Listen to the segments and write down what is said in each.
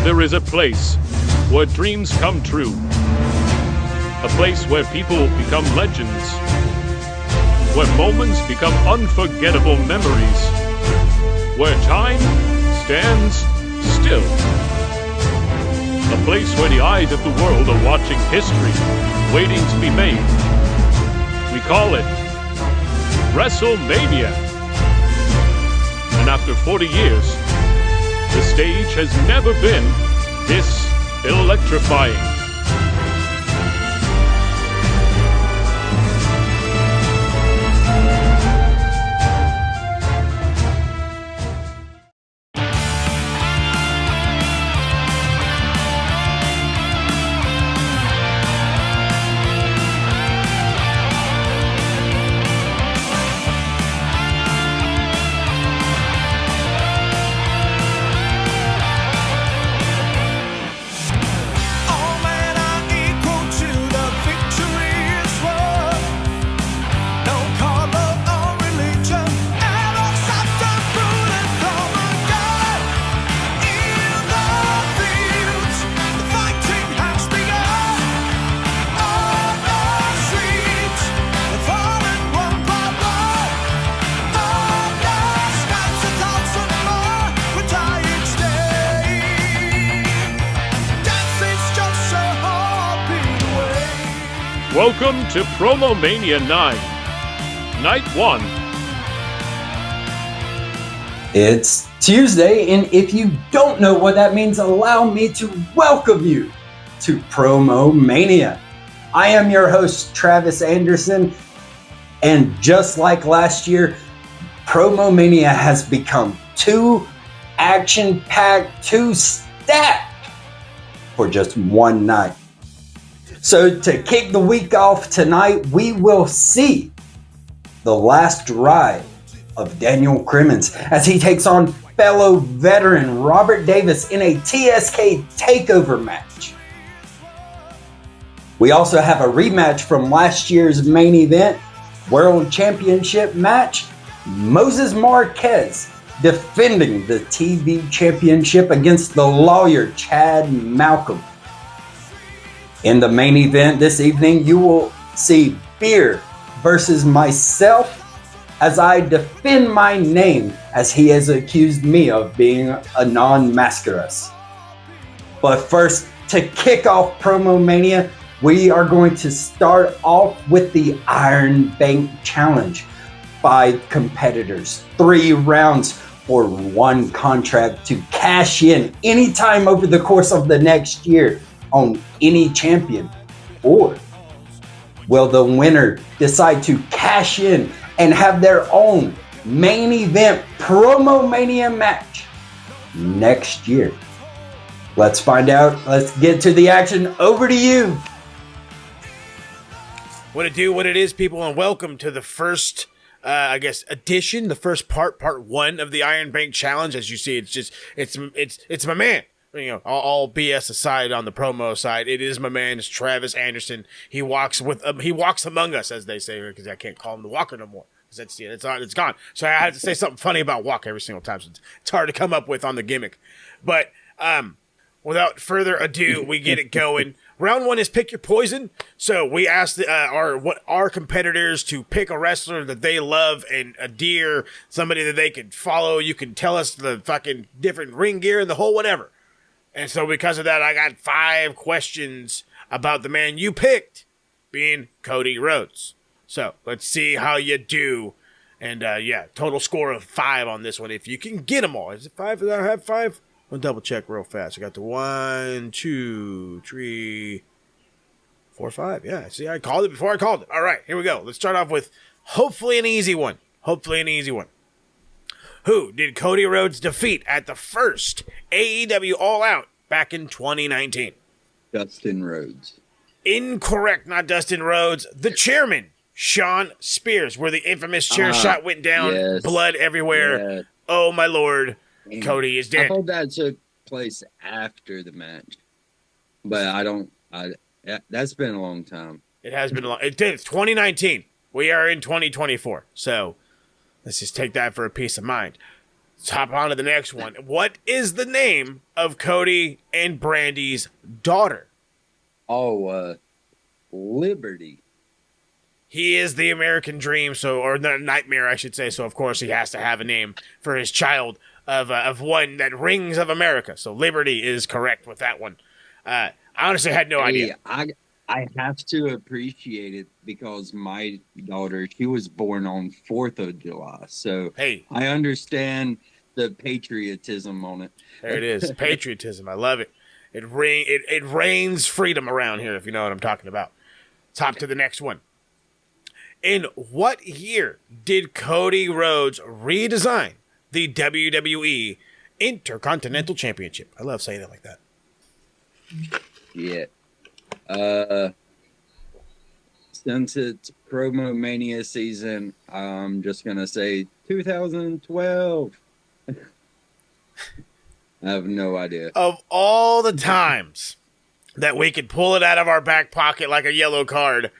there is a place where dreams come true. A place where people become legends. Where moments become unforgettable memories. Where time stands still. A place where the eyes of the world are watching history, waiting to be made. We call it WrestleMania. And after 40 years, the stage has never been this electrifying. Welcome to Promomania 9, Night 1. It's Tuesday, and if you don't know what that means, allow me to welcome you to Promomania. I am your host, Travis Anderson, and just like last year, Promomania has become too action-packed, too stacked for just one night. So to kick the week off tonight, we will see the last ride of Daniel Crimmins as he takes on fellow veteran Robert Davis in a TSK takeover match. We also have a rematch from last year's main event, World Championship match, Moses Marquez defending the TV Championship against the lawyer Chad Malcolm. In the main event this evening, you will see Beer versus myself as I defend my name as he has accused me of being a non-mascaras. But first, to kick off Promomania, we are going to start off with the Iron Bank Challenge. 5 competitors, 3 rounds for 1 contract to cash in anytime over the course of the next year on any champion, or will the winner decide to cash in and have their own main event Promomania match next year? Let's find out. Let's get to the action. Over to you. What it do, what it is, people, and welcome to the first edition, the first part 1 of the Iron Bank Challenge. As you see, it's my man. You know, all BS aside on the promo side, it is my man. It's Travis Anderson. He walks among us, as they say, because I can't call him the Walker no more. Because it's gone. So I had to say something funny about Walk every single time. So it's hard to come up with on the gimmick. But without further ado, we get it going. Round 1 is pick your poison. So we asked our competitors to pick a wrestler that they love and adhere, somebody that they could follow. You can tell us the fucking different ring gear and the whole whatever. And so because of that, I got 5 questions about the man you picked, being Cody Rhodes. So let's see how you do. And total score of 5 on this one. If you can get them all. Is it 5? Did I have 5? I'll double check real fast. I got the 1, 2, 3, 4, 5. Yeah, see, I called it before I called it. All right, here we go. Let's start off with hopefully an easy one. Who did Cody Rhodes defeat at the first AEW All Out back in 2019? Dustin Rhodes. Incorrect, not Dustin Rhodes. The chairman, Sean Spears, where the infamous chair shot went down, yes. Blood everywhere. Yes. Oh, my Lord. And Cody is dead. I thought that took place after the match. But that's been a long time. It has been a long. It's 2019. We are in 2024. So let's just take that for a peace of mind. Let's hop on to the next one. What is the name of Cody and Brandy's daughter? Oh, Liberty. He is the American Dream, or the Nightmare, I should say. So of course he has to have a name for his child of one that rings of America. So Liberty is correct with that one. I honestly had no idea. I have to appreciate it because my daughter, she was born on 4th of July. So Hey, I understand the patriotism on it. there it is, patriotism. I love it. It rains freedom around here, if you know what I'm talking about. Top to the next one. In what year did Cody Rhodes redesign the WWE Intercontinental Championship? I love saying it like that. Yeah. Since it's Promomania season, I'm just gonna say 2012. I have no idea. Of all the times that we could pull it out of our back pocket like a yellow card,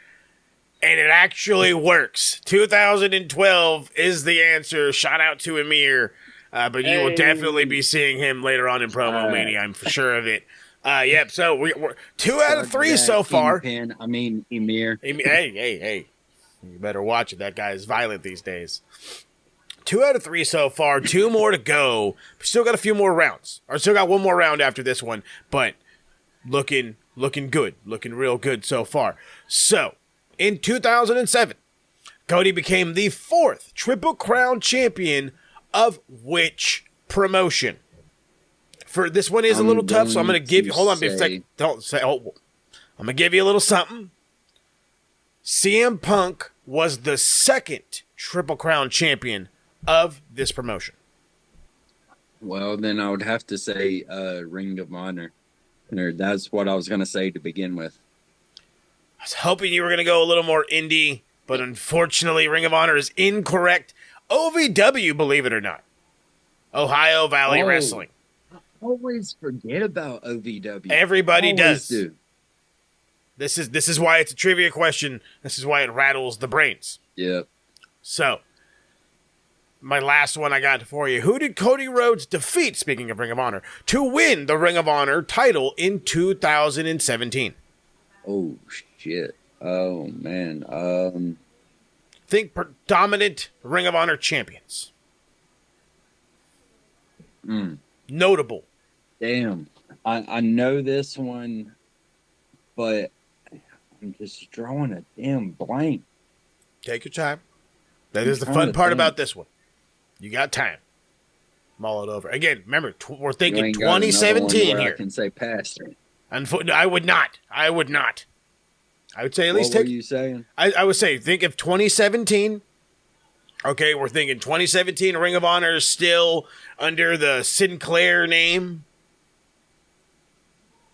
and it actually works. 2012 is the answer. Shout out to Amir. But you will definitely be seeing him later on in Promo Mania. I'm for sure of it. Yep. So we're 2 out of 3 so far. Emir. Hey. You better watch it. That guy is violent these days. 2 out of 3 so far. 2 more to go. We still got a few more rounds. Or still got one more round after this one. But looking good. Looking real good so far. So, in 2007, Cody became the 4th Triple Crown champion of which promotion? For this one is a little tough, so I'm going to give you. Hold on, a second. Don't say. Oh, I'm going to give you a little something. CM Punk was the 2nd Triple Crown champion of this promotion. Well, then I would have to say Ring of Honor. That's what I was going to say to begin with. I was hoping you were going to go a little more indie, but unfortunately, Ring of Honor is incorrect. OVW, believe it or not. Ohio Valley Wrestling. I always forget about OVW. Everybody does. Do. This is why it's a trivia question. This is why it rattles the brains. Yep. So, my last one I got for you. Who did Cody Rhodes defeat, speaking of Ring of Honor, to win the Ring of Honor title in 2017? Oh, shit. Oh, man. Think predominant Ring of Honor champions. Notable. Damn. I know this one, but I'm just drawing a damn blank. Take your time. That is the fun part about this one. You got time. Mull it over. Again, remember, we're thinking 2017 here. I can say past. I would not. I would say at least What were you saying? I would say think of 2017. Okay, we're thinking 2017 Ring of Honor is still under the Sinclair name.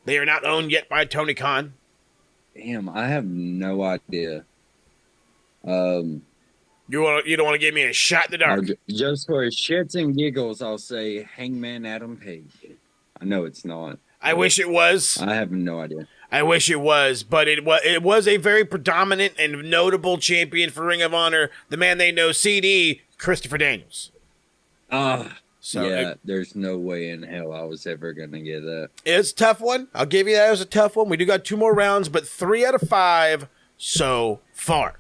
They are not owned yet by Tony Khan. Damn, I have no idea. You don't want to give me a shot in the dark. Just for shits and giggles, I'll say Hangman Adam Page. I know it's not. I wish it was. I have no idea. I wish it was, but it was a very predominant and notable champion for Ring of Honor. The man they know, CD, Christopher Daniels. There's no way in hell I was ever going to get that. It's a tough one. I'll give you that as a tough one. We do got 2 more rounds, but 3 out of 5 so far.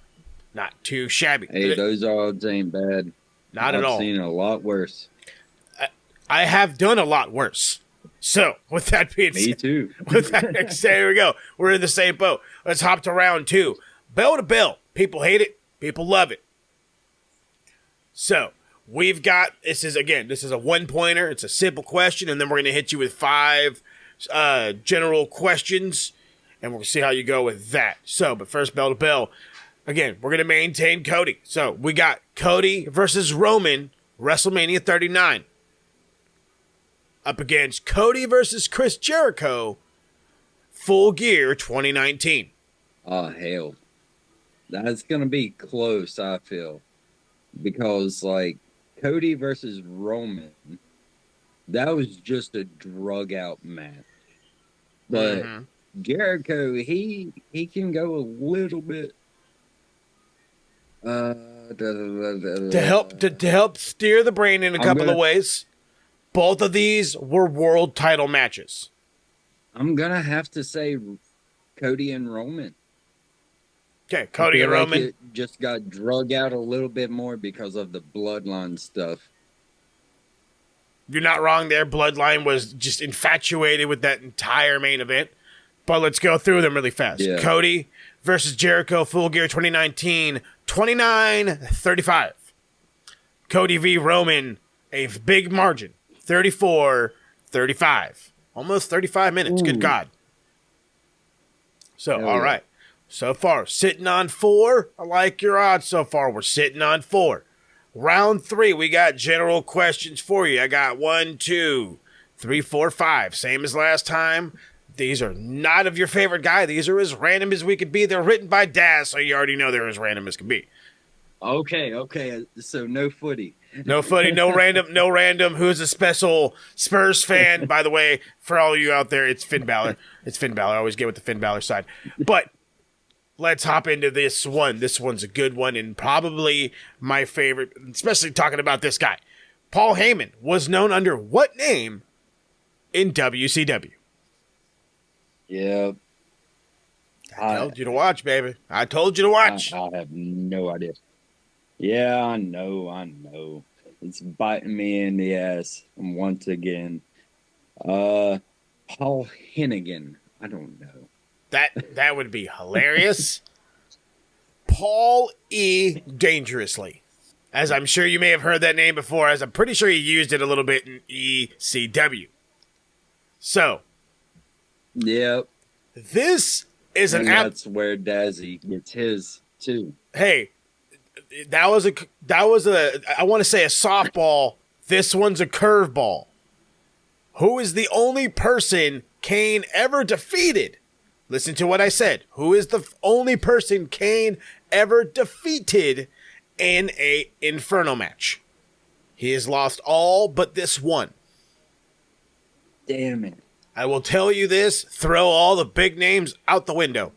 Not too shabby. Hey, those odds ain't bad. Not at all. I've seen a lot worse. I have done a lot worse. So, with that being said, me too. With that said, here we go. We're in the same boat. Let's hop to round 2. Bell to bell. People hate it. People love it. So, we've got, this is a 1-pointer. It's a simple question, and then we're going to hit you with 5 general questions, and we'll see how you go with that. So, but first, bell to bell. Again, we're going to maintain Cody. So, we got Cody versus Roman, WrestleMania 39. Up against Cody versus Chris Jericho, Full Gear 2019. Oh, hell. That's going to be close, I feel. Because, Cody versus Roman, that was just a drug-out match. But Jericho, he can go a little bit. To help steer the brain in a couple of ways, both of these were world title matches. I'm gonna have to say Cody and Roman. Okay, Cody and Roman. It just got drug out a little bit more because of the bloodline stuff. You're not wrong there. Bloodline was just infatuated with that entire main event. But let's go through them really fast. Yeah. Cody versus Jericho, Full Gear 2019, 29-35. Cody v. Roman, a big margin, 34-35. Almost 35 minutes. Good God. So, all right. So far, sitting on 4. I like your odds so far. We're sitting on 4. Round 3, we got general questions for you. I got 1, 2, 3, 4, 5. Same as last time. These are not of your favorite guy. These are as random as we could be. They're written by Daz, so you already know they're as random as can be. Okay. So no footy. No footy, no random. Who's a special Spurs fan? By the way, for all you out there, it's Finn Balor. I always get with the Finn Balor side. But let's hop into this one. This one's a good one and probably my favorite, especially talking about this guy. Paul Heyman was known under what name in WCW? Yeah. I told you to watch, baby. I told you to watch. I have no idea. Yeah, I know. It's biting me in the ass once again. Paul Hennigan. I don't know. That would be hilarious. Paul E. Dangerously. As I'm sure you may have heard that name before, as I'm pretty sure you used it a little bit in ECW. So. Yep. This is that's where Dazzy gets his too. Hey, that was a I want to say a softball. This one's a curveball. Who is the only person Kane ever defeated? Listen to what I said. Who is the only person Kane ever defeated in a Inferno match? He has lost all but this one. Damn it. I will tell you this, throw all the big names out the window.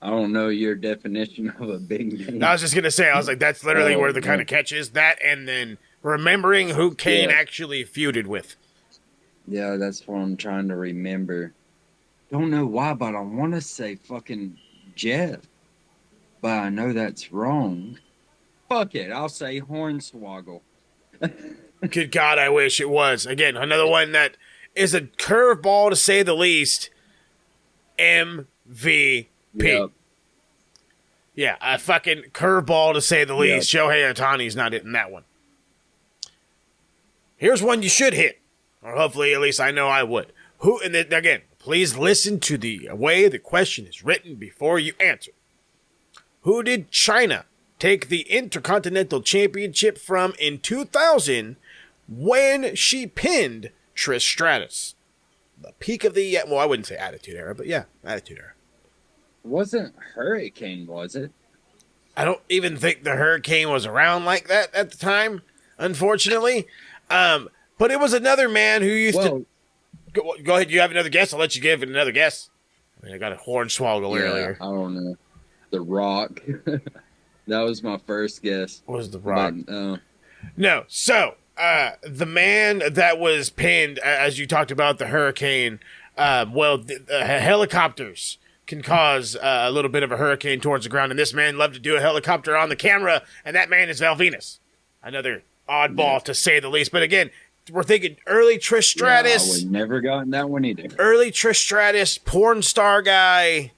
I don't know your definition of a big name. I was just going to say, I was like, that's literally where the kind of catch is. That and then remembering who Kane actually feuded with. Yeah, that's what I'm trying to remember. Don't know why, but I want to say fucking Jeff. But I know that's wrong. Fuck it, I'll say Hornswoggle. Good God, I wish it was. Again, another one that is a curveball to say the least. MVP. Yep. Yeah, a fucking curveball to say the least. Shohei Ohtani's not hitting that one. Here's one you should hit. Or hopefully, at least I know I would. Who, and then, again, please listen to the way the question is written before you answer. Who did China take the Intercontinental Championship from in 2000 when she pinned Trish Stratus? The peak of the, well, I wouldn't say Attitude Era, but yeah, Attitude Era. Wasn't Hurricane, was it? I don't even think the Hurricane was around like that at the time, unfortunately. But it was another man who used to... Go ahead, you have another guess? I'll let you give it another guess. I mean, I got a Hornswoggle earlier. I don't know. The Rock. That was my first guess. What was The Rock? But, no, so... the man that was pinned, as you talked about, the Hurricane, helicopters can cause a little bit of a hurricane towards the ground, and this man loved to do a helicopter on the camera, and that man is Val Venus. Another oddball, to say the least. But again, we're thinking early Trish Stratus. I would never gotten that one either. Early Trish Stratus, porn star guy.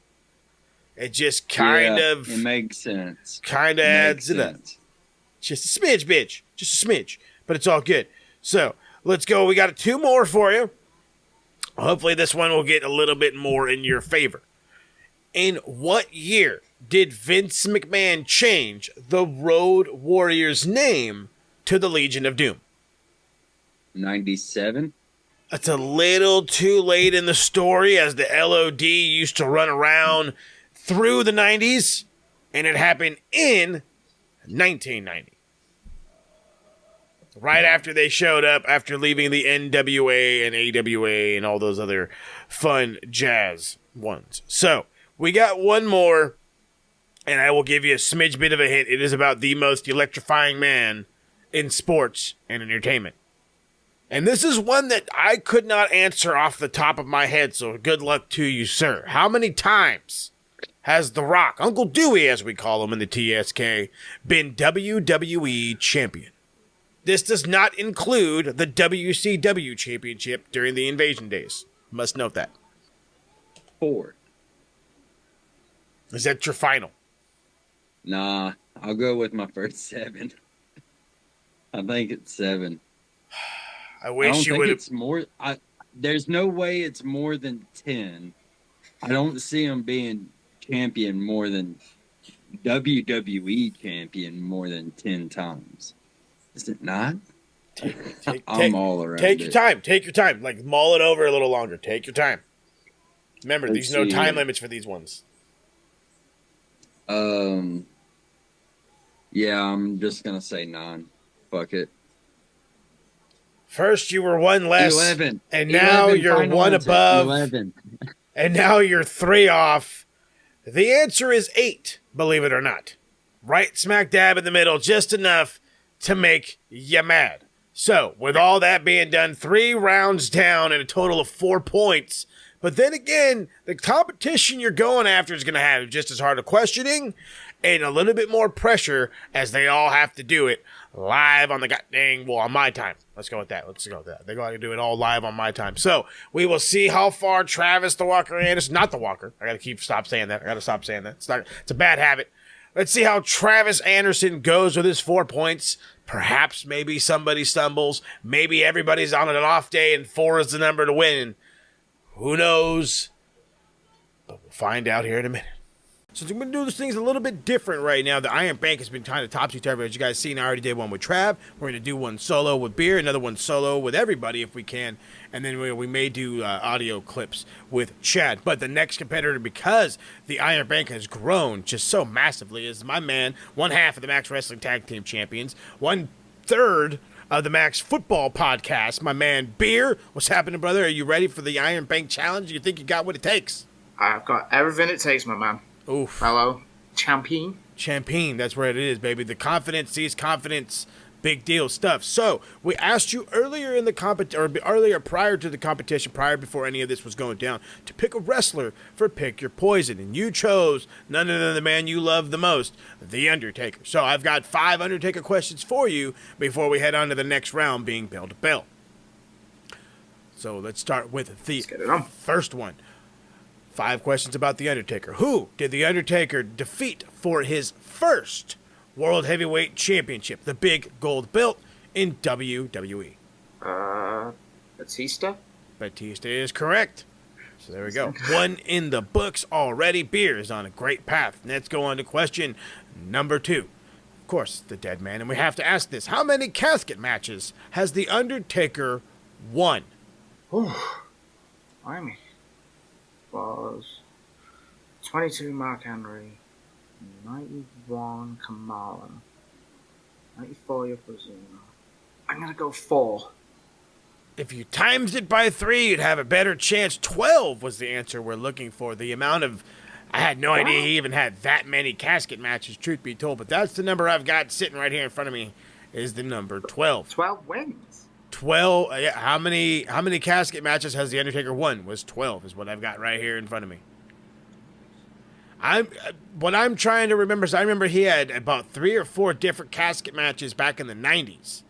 It just kind of... It makes sense. Kind of adds it up. Just a smidge, bitch. Just a smidge. But it's all good. So, let's go. We got 2 more for you. Hopefully this one will get a little bit more in your favor. In what year did Vince McMahon change the Road Warriors name to the Legion of Doom? 97? That's a little too late in the story, as the LOD used to run around through the 90s, and it happened in 1990. Right after they showed up, after leaving the NWA and AWA and all those other fun jazz ones. So, we got one more. And I will give you a smidge bit of a hint. It is about the most electrifying man in sports and entertainment. And this is one that I could not answer off the top of my head, so good luck to you, sir. How many times has The Rock, Uncle Dewey as we call him in the TSK, been WWE champion? This does not include the WCW championship during the Invasion days. Must note that. 4. Is that your final? Nah, I'll go with my first 7. I think it's 7. I wish you would have. It's more. There's no way it's more than 10. I don't see him being champion more than WWE champion more than 10 times. Is it not? I'm all around. Take your time. Take your time. Like mull it over a little longer. Take your time. Remember, there's no time limits for these ones. Yeah, I'm just gonna say 9. Fuck it. First, you were 1 less, 11, and now you're 1 above, 11, and now you're 3 off. The answer is 8, believe it or not. Right smack dab in the middle, just enough to make you mad. So, with all that being done, 3 rounds down and a total of 4 points. But then again, the competition you're going after is going to have just as hard a questioning and a little bit more pressure as they all have to do it live on the goddamn, well, on my time. Let's go with that. They're going to do it all live on my time. So we will see how far Travis the Walker Anderson, not the Walker. I got to stop saying that. It's a bad habit. Let's see how Travis Anderson goes with his 4 points. Perhaps maybe somebody stumbles. Maybe everybody's on an off day and 4 is the number to win. Who knows? But we'll find out here in a minute. So I'm going to do this things a little bit different right now. The Iron Bank has been kind of topsy-turvy. As you guys seen, I already did one with Trav. We're going to do one solo with Beer, another one solo with everybody if we can. And then we may do audio clips with Chad. But the next competitor, because the Iron Bank has grown just so massively, is my man, 1/2 of the Max Wrestling Tag Team Champions, 1/3 of the Max Football Podcast, my man Beer. What's happening, brother? Are you ready for the Iron Bank Challenge? You think you got what it takes? I've got everything it takes, my man. Oof. Fellow champion. Champion, that's where it is, baby. The confidence sees confidence. Big deal stuff. So, we asked you earlier in the earlier prior to the competition, before any of this was going down, to pick a wrestler for Pick Your Poison. And you chose none other than the man you love the most, The Undertaker. So, I've got 5 Undertaker questions for you before we head on to the next round, being bell to bell. So, let's start with the first one. 5 questions about The Undertaker. Who did The Undertaker defeat for his first World Heavyweight Championship, the big gold belt in WWE? Batista? Batista is correct. So there we go. 1 in the books already. Beer is on a great path. Let's go on to question number 2. Of course, the dead man. And we have to ask this. How many casket matches has The Undertaker won? Blimey. Was 22 Mark Henry, 91 Kamala, 94 Yokozuna. I'm going to go 4. If you times it by 3, you'd have a better chance. 12 was the answer we're looking for. The amount of... I had no idea he even had that many casket matches, truth be told. But that's the number I've got sitting right here in front of me, is the number 12. 12 wins? 12, yeah, how many casket matches has The Undertaker won? Was 12 is what I've got right here in front of me. What I'm trying to remember is I remember he had about 3 or 4 different casket matches back in the 90s.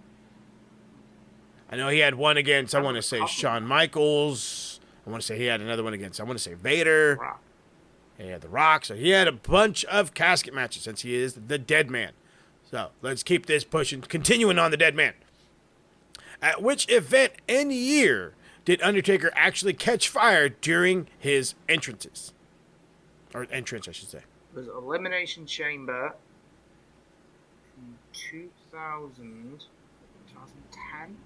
I know he had one against, I want to say, Shawn Michaels. I want to say he had another one against, I want to say, Vader. He had The Rock. So he had a bunch of casket matches since he is the dead man. So let's keep this pushing. Continuing on the dead man. At which event and year did Undertaker actually catch fire during his entrances? Or entrance, I should say. It was Elimination Chamber in 2010?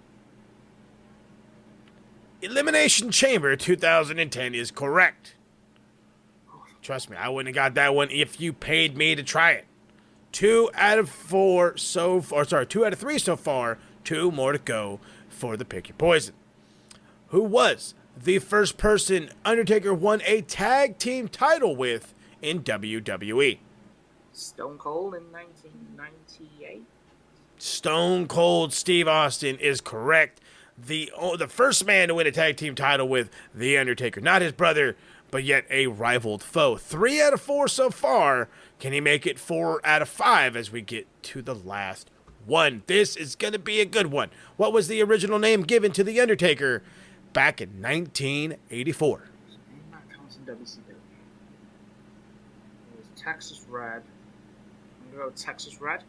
Elimination Chamber 2010 is correct. Trust me, I wouldn't have got that one if you paid me to try it. 2 out of 4 so far. 2 out of 3 so far. 2 more to go for the Pick Your Poison. Who was the first person Undertaker won a tag team title with in WWE? Stone Cold in 1998. Stone Cold Steve Austin is correct. The first man to win a tag team title with The Undertaker. Not his brother, but yet a rivaled foe. 3 out of 4 so far. Can he make it 4 out of 5 as we get to the last one? This is going to be a good one. What was the original name given to The Undertaker back in 1984? That counts in WCW. It was Texas Red. I'm going to go Texas Red.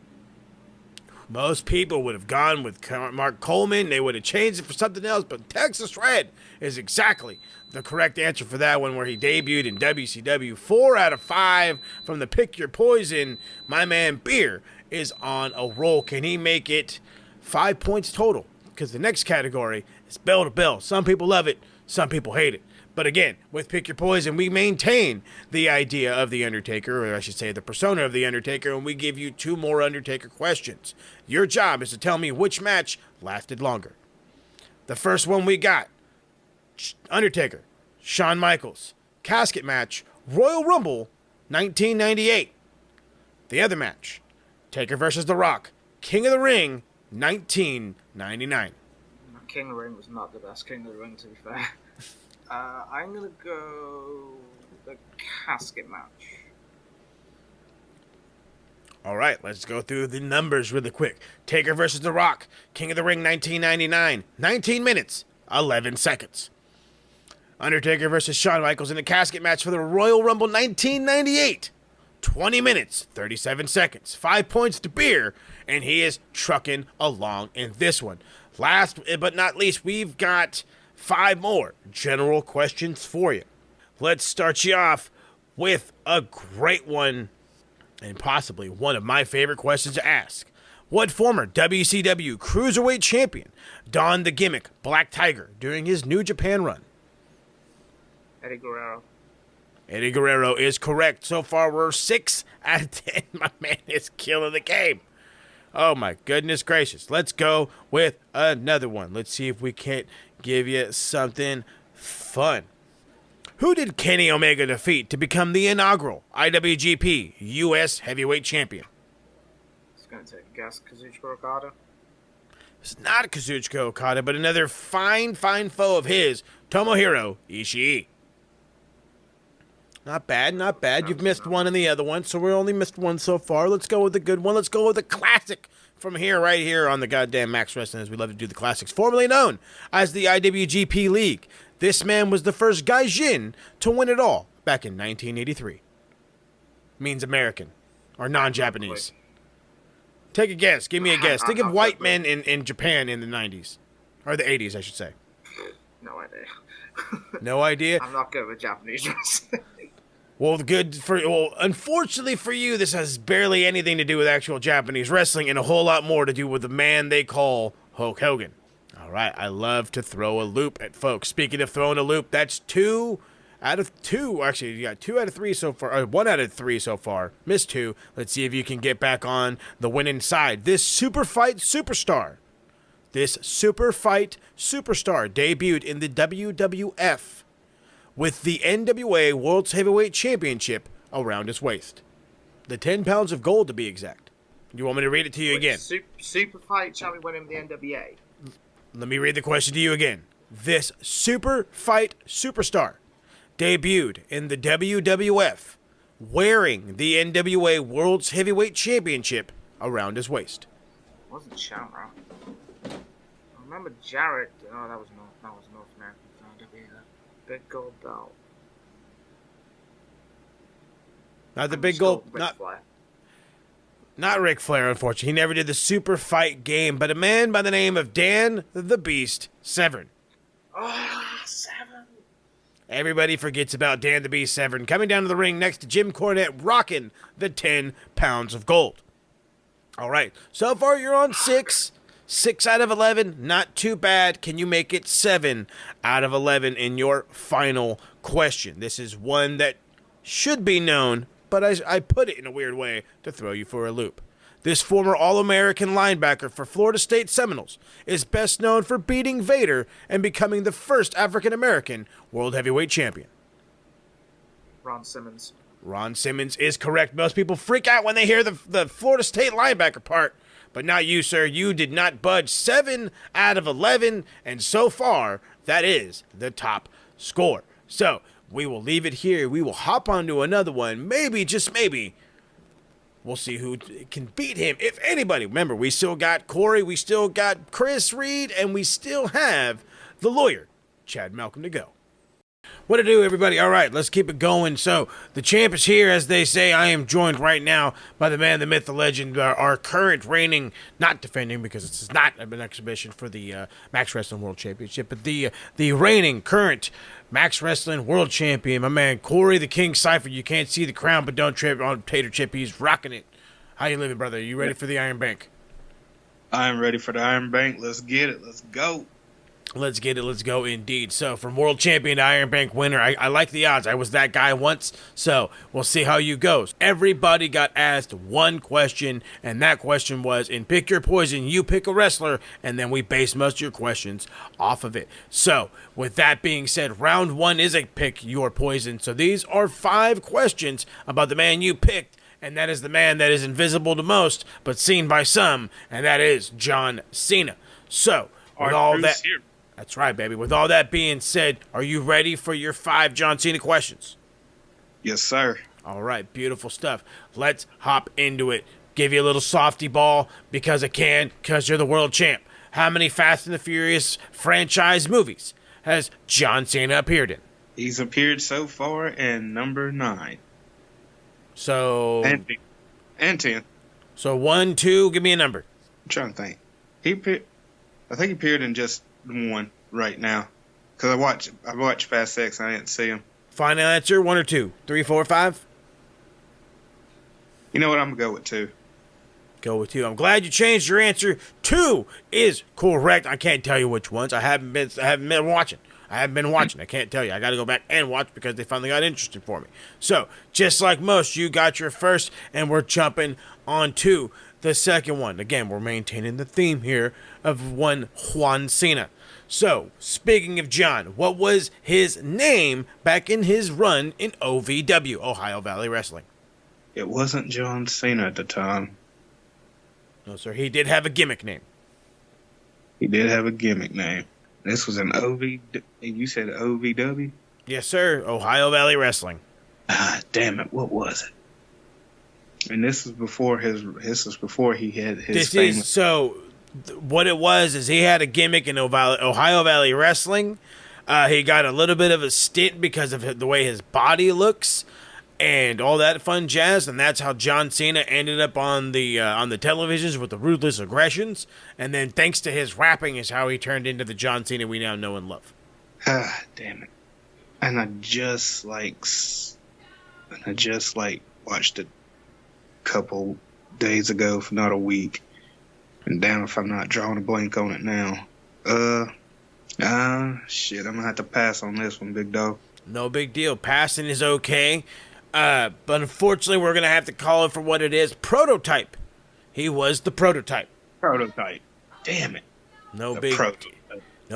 Most people would have gone with Mark Coleman. They would have changed it for something else, but Texas Red is exactly the correct answer for that one, where he debuted in WCW. 4 out of 5 from the Pick Your Poison. My man Beer is on a roll. Can he make it 5 points total? Because the next category is bell to bell. Some people love it, some people hate it. But again, with Pick Your Poison, we maintain the idea of The Undertaker, or I should say the persona of The Undertaker, and we give you 2 more Undertaker questions. Your job is to tell me which match lasted longer. The first one we got, Undertaker, Shawn Michaels, casket match, Royal Rumble, 1998. The other match, Taker versus The Rock, King of the Ring, 1999. King of the Ring was not the best King of the Ring, to be fair. I'm going to go the casket match. All right, let's go through the numbers really quick. Taker versus The Rock, King of the Ring, 1999, 19 minutes, 11 seconds. Undertaker versus Shawn Michaels in a casket match for the Royal Rumble, 1998, 20 minutes, 37 seconds. 5 points to Beer, and he is trucking along in this one. Last but not least, we've got 5 more general questions for you. Let's start you off with a great one, and possibly one of my favorite questions to ask. What former WCW Cruiserweight Champion donned the gimmick Black Tiger during his New Japan run? Eddie Guerrero. Eddie Guerrero is correct. So far, we're 6 out of 10. My man is killing the game. Oh, my goodness gracious. Let's go with another one. Let's see if we can't give you something fun. Who did Kenny Omega defeat to become the inaugural IWGP U.S. Heavyweight Champion? It's going to take a guess. Kazuchika Okada. It's not Kazuchika Okada, but another fine foe of his, Tomohiro Ishii. Not bad, not bad. You've missed one in the other one, so we only missed one so far. Let's go with the good one. Let's go with the classic from here, right here on the goddamn Max Wrestling, as we love to do the classics. Formerly known as the IWGP League, this man was the first Gaijin to win it all back in 1983. Means American, or non-Japanese. Take a guess. Give me a guess. Think of white men in Japan in the 90s. Or the 80s, I should say. No idea. No idea? I'm not good with Japanese wrestling. Well, unfortunately for you, this has barely anything to do with actual Japanese wrestling and a whole lot more to do with the man they call Hulk Hogan. All right, I love to throw a loop at folks. Speaking of throwing a loop, that's 2 out of 2. Actually, you got 2 out of 3 so far. 1 out of 3 so far. Missed 2. Let's see if you can get back on the winning side. This super fight superstar debuted in the WWF with the NWA World's Heavyweight Championship around his waist. The 10 pounds of gold, to be exact. You want me to read it to you again? Super fight champion winning the NWA. Let me read the question to you again. This super fight superstar debuted in the WWF wearing the NWA World's Heavyweight Championship around his waist. It wasn't Shamrock. I remember Jarrett. Oh, that was North American. Big gold belt. Not the big gold. Not Ric Flair, unfortunately. He never did the super fight game, but a man by the name of Dan the Beast Severn. Oh, Severn. Everybody forgets about Dan the Beast Severn coming down to the ring next to Jim Cornette, rocking the 10 pounds of gold. All right, so far you're on 6. 6 out of 11, not too bad. Can you make it 7 out of 11 in your final question? This is one that should be known, but I put it in a weird way to throw you for a loop. This former All-American linebacker for Florida State Seminoles is best known for beating Vader and becoming the first African-American World Heavyweight Champion. Ron Simmons. Ron Simmons is correct. Most people freak out when they hear the Florida State linebacker part, but not you, sir. You did not budge. 7 out of 11, and so far, that is the top score. So, we will leave it here. We will hop onto another one. Maybe, just maybe, we'll see who can beat him, if anybody. Remember, we still got Corey, we still got Chris Reed, and we still have the lawyer, Chad Malcolm, to go. What to do, everybody? All right, let's keep it going. So, the champ is here, as they say. I am joined right now by the man, the myth, the legend, our current reigning, not defending, because it's not an exhibition for the Max Wrestling World Championship, but the reigning, current Max Wrestling World Champion, my man, Corey the King Cypher. You can't see the crown, but don't trip on Tater Chip. He's rocking it. How you living, brother? Are you ready for the Iron Bank? I'm ready for the Iron Bank. Let's get it. Let's go. Let's get it. Let's go, indeed. So, from world champion to Iron Bank winner, I like the odds. I was that guy once, so we'll see how you goes. Everybody got asked one question, and that question was, in Pick Your Poison, you pick a wrestler, and then we base most of your questions off of it. So, with that being said, round 1 is a Pick Your Poison. So, these are 5 questions about the man you picked, and that is the man that is invisible to most, but seen by some, and that is John Cena. So, with all that... Here. That's right, baby. With all that being said, are you ready for your 5 John Cena questions? Yes, sir. All right, beautiful stuff. Let's hop into it. Give you a little softy ball because I can, because you're the world champ. How many Fast and the Furious franchise movies has John Cena appeared in? He's appeared so far in number 9. So... And 10. So 1, 2, give me a number. I'm trying to think. I think he appeared in just 1 right now. Because I watched Fast 6 and I didn't see him. Final answer, 1 or 2? 3, 4, 5? You know what? I'm going to go with 2. Go with 2. I'm glad you changed your answer. 2 is correct. I can't tell you which ones. I haven't been watching. I can't tell you. I got to go back and watch because they finally got interesting for me. So, just like most, you got your first, and we're jumping on to the second one. Again, we're maintaining the theme here of one Juan Cena. So, speaking of John, what was his name back in his run in OVW, Ohio Valley Wrestling? It wasn't John Cena at the time. No, sir. He did have a gimmick name. He did have a gimmick name. This was an you said OVW? Yes, sir. Ohio Valley Wrestling. Ah, damn it. What was it? And this is before he had his famous... What it was is he had a gimmick in Ohio Valley Wrestling. He got a little bit of a stint because of the way his body looks and all that fun jazz, and that's how John Cena ended up on the televisions with the Ruthless Aggressions. And then thanks to his rapping is how he turned into the John Cena we now know and love. Ah, damn it. And I just watched it a couple days ago, if not a week. And damn if I'm not drawing a blank on it now. Shit, I'm gonna have to pass on this one, big dog. No big deal. Passing is okay. But unfortunately, we're gonna have to call it for what it is. Prototype. He was the prototype. Prototype. Damn it. No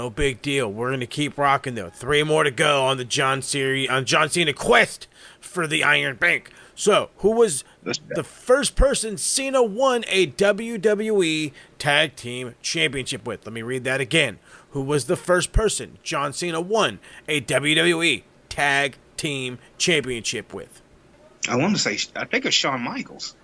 big deal. We're gonna keep rocking though. 3 more to go on the John Cena quest for the Iron Bank. So, who was the first person Cena won a WWE Tag Team Championship with? Let me read that again. Who was the first person John Cena won a WWE Tag Team Championship with? I think it's Shawn Michaels.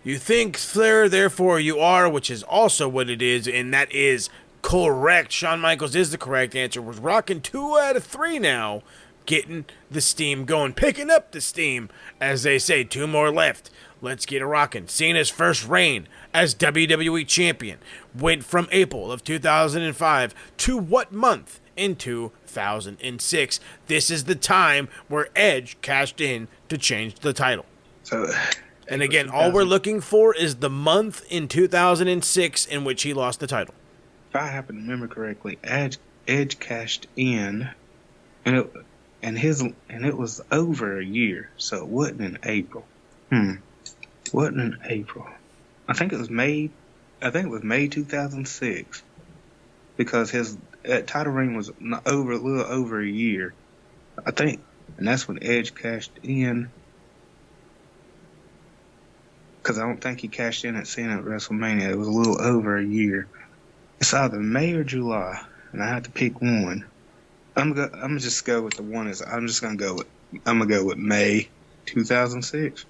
You think, sir, therefore you are, which is also what it is, and that is correct. Shawn Michaels is the correct answer. We're rocking 2 out of 3 now. Getting the steam going, picking up the steam, as they say. 2 more left. Let's get it rocking. Cena's first reign as WWE Champion went from April of 2005 to what month in 2006? This is the time where Edge cashed in to change the title. And again, all we're looking for is the month in 2006 in which he lost the title. If I happen to remember correctly, Edge cashed in, and it was over a year, so it wasn't in April. Wasn't in April. I think it was May 2006, because his title reign was a little over a year. I think and that's when Edge cashed in. Because I don't think he cashed in at Cena at WrestleMania. It was a little over a year. It's either May or July, and I have to pick one. I'm gonna just go with the one. I'm gonna go with May 2006.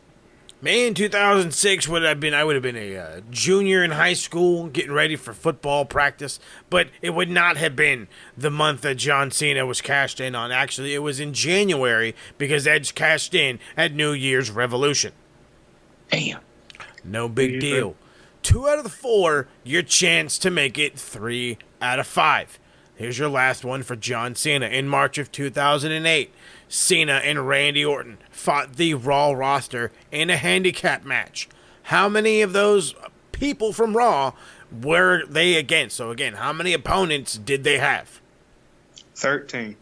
May in 2006 I would have been a junior in high school getting ready for football practice, but it would not have been the month that John Cena was cashed in on. Actually, it was in January because Edge cashed in at New Year's Revolution. Damn. No big deal. 2 out of the 4, your chance to make it 3 out of 5. Here's your last one for John Cena. In March of 2008, Cena and Randy Orton fought the Raw roster in a handicap match. How many of those people from Raw were they against? So again, how many opponents did they have? 13.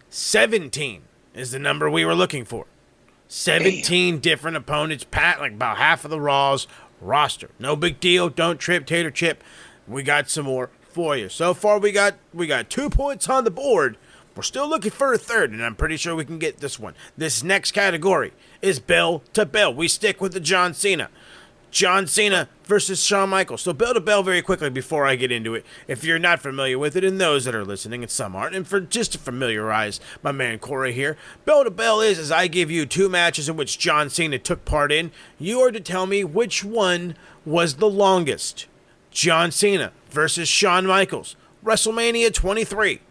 17 is the number we were looking for. 17 different opponents, like about half of the Raw's roster. No big deal. Don't trip, Tater Chip. We got some more for you. So far, we got 2 points on the board. We're still looking for a third, and I'm pretty sure we can get this one. This next category is bell to bell. We stick with the John Cena. John Cena versus Shawn Michaels. So bell to bell very quickly before I get into it. If you're not familiar with it, and those that are listening, and some aren't, and for just to familiarize my man Corey here, bell to bell is I give you 2 matches in which John Cena took part in. You are to tell me which one was the longest. John Cena versus Shawn Michaels, WrestleMania 23.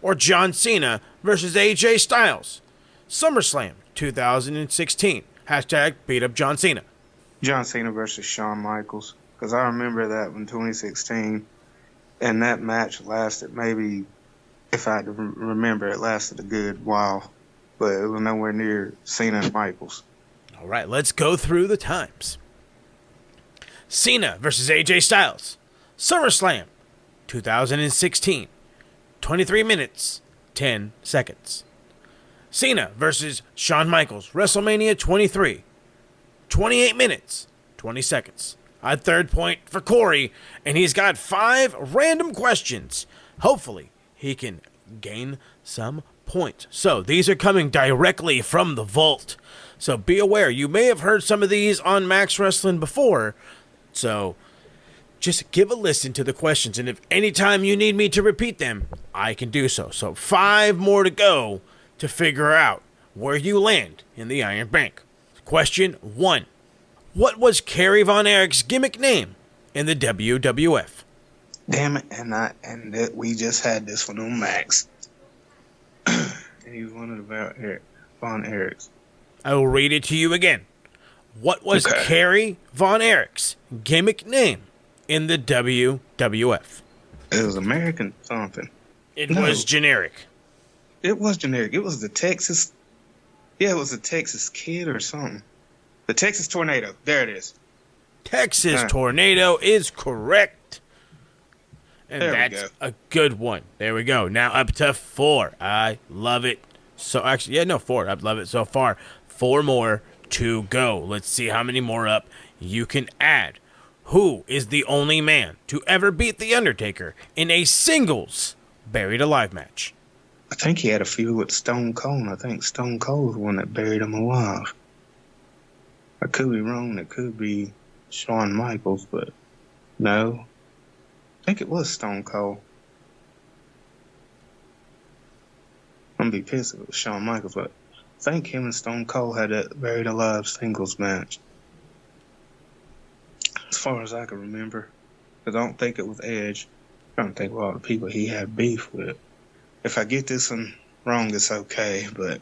Or John Cena versus AJ Styles, SummerSlam 2016. Hashtag beat up John Cena. John Cena versus Shawn Michaels. Because I remember that in 2016. And that match lasted maybe, if I had to remember, it lasted a good while. But it was nowhere near Cena and Michaels. All right, let's go through the times. Cena versus AJ Styles, SummerSlam 2016. 23 minutes, 10 seconds. Cena versus Shawn Michaels, WrestleMania 23. 28 minutes, 20 seconds. A third point for Corey, and he's got 5 random questions. Hopefully, he can gain some points. So, these are coming directly from the vault. So, be aware. You may have heard some of these on Max Wrestling before. So, just give a listen to the questions, and if anytime you need me to repeat them, I can do so. So 5 more to go to figure out where you land in the Iron Bank. Question 1. What was Kerry Von Erich's gimmick name in the WWF? Damn it, we just had this one on Max. And he was one of the Von Erichs. I will read it to you again. What was Kerry Von Erich's gimmick name in the WWF? It was American something. It was generic. It was generic. It was the Texas. Yeah, it was the Texas Kid or something. The Texas Tornado. There it is. Texas Tornado is correct. And that's a good one. There we go. Now up to 4. I love it. So actually, 4. I love it so far. 4 more to go. Let's see how many more up you can add. Who is the only man to ever beat The Undertaker in a singles buried alive match? I think he had a feud with Stone Cold. I think Stone Cold was the one that buried him alive. I could be wrong. It could be Shawn Michaels, but no. I think it was Stone Cold. I'm going to be pissed if it was Shawn Michaels, but I think him and Stone Cold had that buried alive singles match. As far as I can remember. Because I don't think it was Edge. I'm trying to think of all the people he had beef with. If I get this one wrong, it's okay, but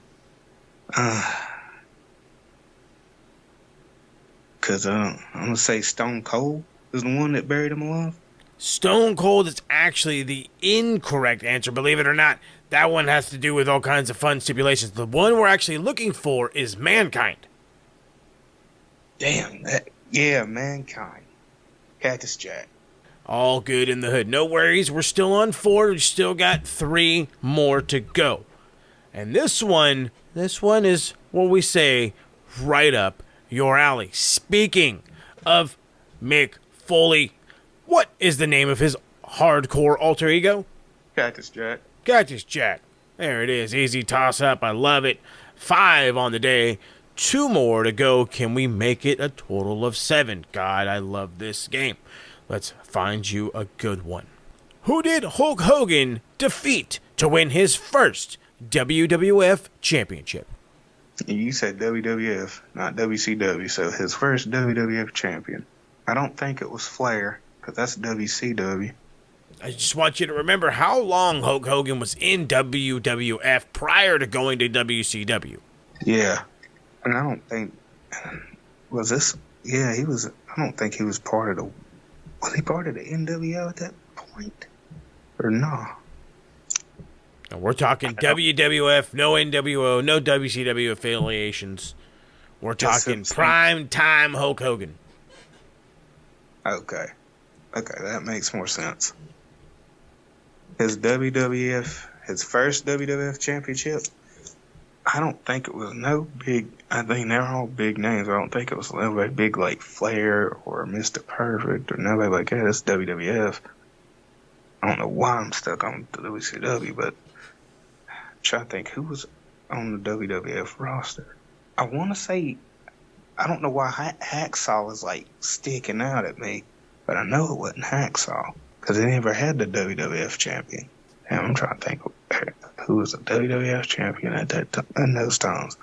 because I'm going to say Stone Cold is the one that buried him alive. Stone Cold is actually the incorrect answer, believe it or not. That one has to do with all kinds of fun stipulations. The one we're actually looking for is Mankind. Damn, yeah, Mankind. Cactus Jack. All good in the hood. No worries, we're still on 4. We still got 3 more to go. And this one is what we say right up your alley. Speaking of Mick Foley, what is the name of his hardcore alter ego? Cactus Jack. Cactus Jack. There it is. Easy toss up. I love it. 5 on the day. 2 more to go. Can we make it a total of 7? God, I love this game. Let's find you a good one. Who did Hulk Hogan defeat to win his first WWF Championship? You said WWF, not WCW, so his first WWF champion. I don't think it was Flair, because that's WCW. I just want you to remember how long Hulk Hogan was in WWF prior to going to WCW. Yeah. And I don't think, was this, yeah, he was, I don't think he was part of the, was he part of the NWO at that point? Or no? And we're talking WWF, no NWO, no WCW affiliations. We're talking prime time Hulk Hogan. Okay. Okay, that makes more sense. His WWF, his first WWF championship, I don't think it was no big, I think they're all big names. I don't think it was nobody big like Flair or Mr. Perfect or nobody like that. It's WWF. I don't know why I'm stuck on the WCW, but I'm trying to think who was on the WWF roster. I want to say, I don't know why Hacksaw is like sticking out at me, but I know it wasn't Hacksaw because they never had the WWF champion. Damn, I'm trying to think who was the WWF champion at that time, in those times.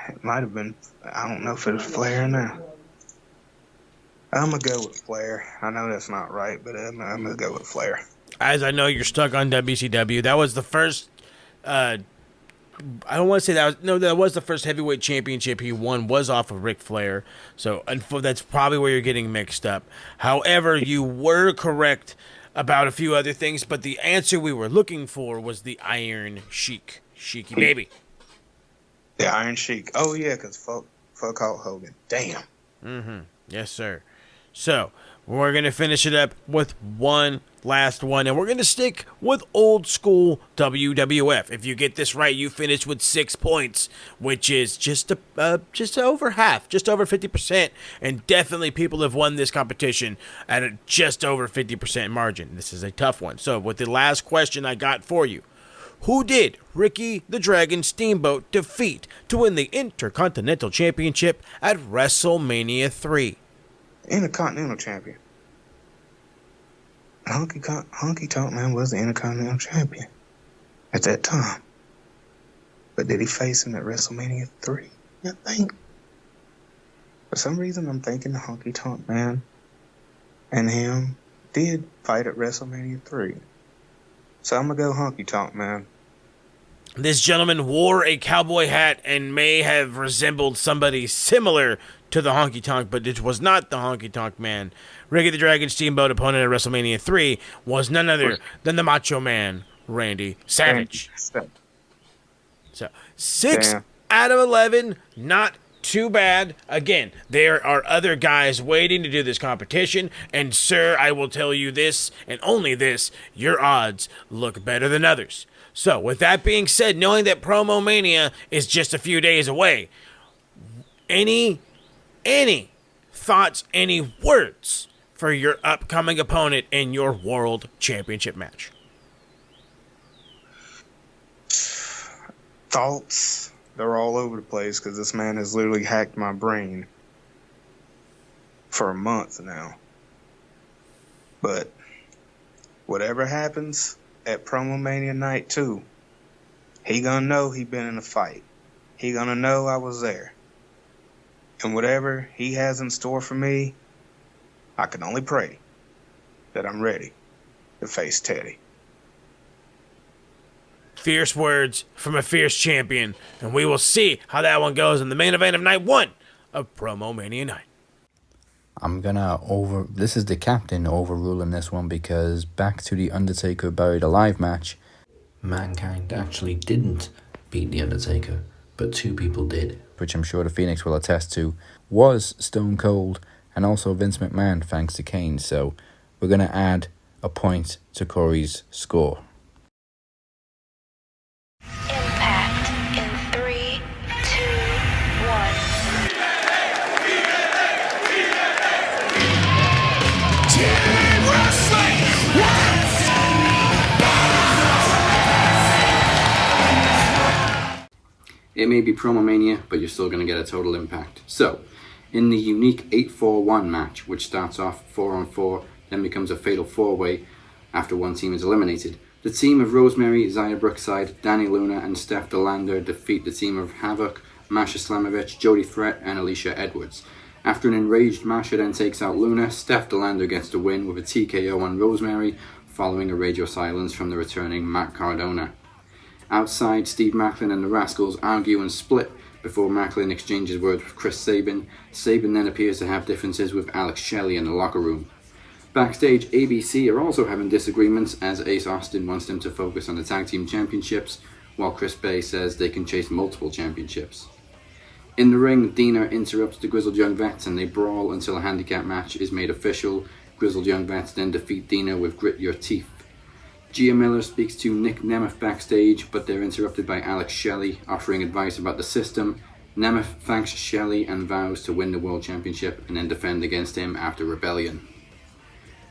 It might have been, I don't know if it was Flair now. I'm going to go with Flair. I know that's not right, but I'm going to go with Flair. As I know you're stuck on WCW, that was the first, I don't want to say that was, no, that was the first heavyweight championship he won, was off of Ric Flair. So that's probably where you're getting mixed up. However, you were correct about a few other things, but the answer we were looking for was the Iron Sheik. Sheiky baby. The Iron Sheik. Oh, yeah, because fuck Hulk Hogan. Damn. Mm-hmm. Yes, sir. So, we're going to finish it up with one last one, and we're going to stick with old school WWF. If you get this right, you finish with 6 points, which is just over half, just over 50%, and definitely people have won this competition at a just over 50% margin. This is a tough one. So, with the last question I got for you, who did Ricky the Dragon Steamboat defeat to win the Intercontinental Championship at WrestleMania 3? Intercontinental champion. Honky Tonk Man was the Intercontinental champion at that time. But did he face him at WrestleMania 3? I think. For some reason, I'm thinking the Honky Tonk Man and him did fight at WrestleMania 3. So I'm going to go Honky Tonk Man. This gentleman wore a cowboy hat and may have resembled somebody similar to the Honky Tonk, but it was not the Honky Tonk Man. Ricky the Dragon Steamboat opponent at WrestleMania 3 was none other than the Macho Man, Randy Savage. So, 6 out of 11, not too bad. Again, there are other guys waiting to do this competition, and sir, I will tell you this, and only this, your odds look better than others. So, with that being said, knowing that Promomania is just a few days away, any thoughts, any words for your upcoming opponent in your World Championship match? Thoughts? They're all over the place because this man has literally hacked my brain for a month now. But whatever happens at Promomania Night 2, he gonna know he been in a fight. He gonna know I was there. And whatever he has in store for me, I can only pray that I'm ready to face Teddy. Fierce words from a fierce champion, and we will see how that one goes in the main event of night 1 of Promomania Night. This is the captain overruling this one because back to the Undertaker Buried Alive match, Mankind actually didn't beat the Undertaker, but 2 people did, which I'm sure the Phoenix will attest to, was Stone Cold and also Vince McMahon, thanks to Kane. So we're going to add a point to Corey's score. Impact in 3, 2, 1. It may be Promomania, but you're still going to get a total impact. So, in the unique 8-4-1 match, which starts off 4-on-4, then becomes a fatal 4-way after one team is eliminated, the team of Rosemary, Zaya Brookside, Danny Luna, and Steph Delander defeat the team of Havoc, Masha Slamovich, Jody Threat, and Alicia Edwards. After an enraged Masha then takes out Luna, Steph Delander gets the win with a TKO on Rosemary, following a radio silence from the returning Matt Cardona. Outside, Steve Macklin and the Rascals argue and split before Macklin exchanges words with Chris Sabin. Sabin then appears to have differences with Alex Shelley in the locker room. Backstage, ABC are also having disagreements as Ace Austin wants them to focus on the tag team championships, while Chris Bay says they can chase multiple championships. In the ring, Dina interrupts the Grizzled Young Vets and they brawl until a handicap match is made official. Grizzled Young Vets then defeat Dina with Grit Your Teeth. Gia Miller speaks to Nick Nemeth backstage, but they're interrupted by Alex Shelley offering advice about the system. Nemeth thanks Shelley and vows to win the World Championship and then defend against him after Rebellion.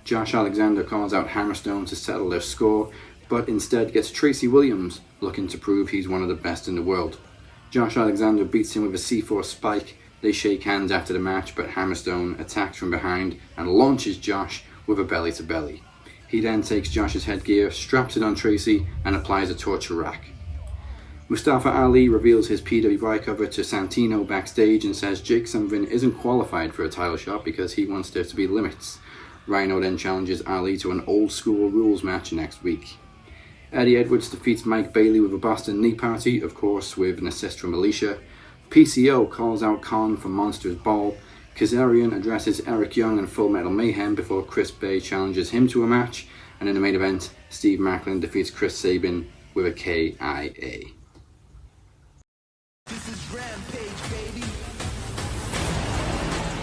Josh Alexander calls out Hammerstone to settle their score, but instead gets Tracy Williams looking to prove he's one of the best in the world. Josh Alexander beats him with a C4 spike. They shake hands after the match, but Hammerstone attacks from behind and launches Josh with a belly-to-belly. He then takes Josh's headgear, straps it on Tracy, and applies a torture rack. Mustafa Ali reveals his PWI cover to Santino backstage and says Jake Somvin isn't qualified for a title shot because he wants there to be limits. Rhino then challenges Ali to an old-school rules match next week. Eddie Edwards defeats Mike Bailey with a Boston Knee Party, of course with an assist from Alicia. PCO calls out Khan for Monsters Ball. Kazarian addresses Eric Young and Full Metal Mayhem before Chris Bay challenges him to a match. And in the main event, Steve Macklin defeats Chris Sabin with a KIA. This is Rampage, baby.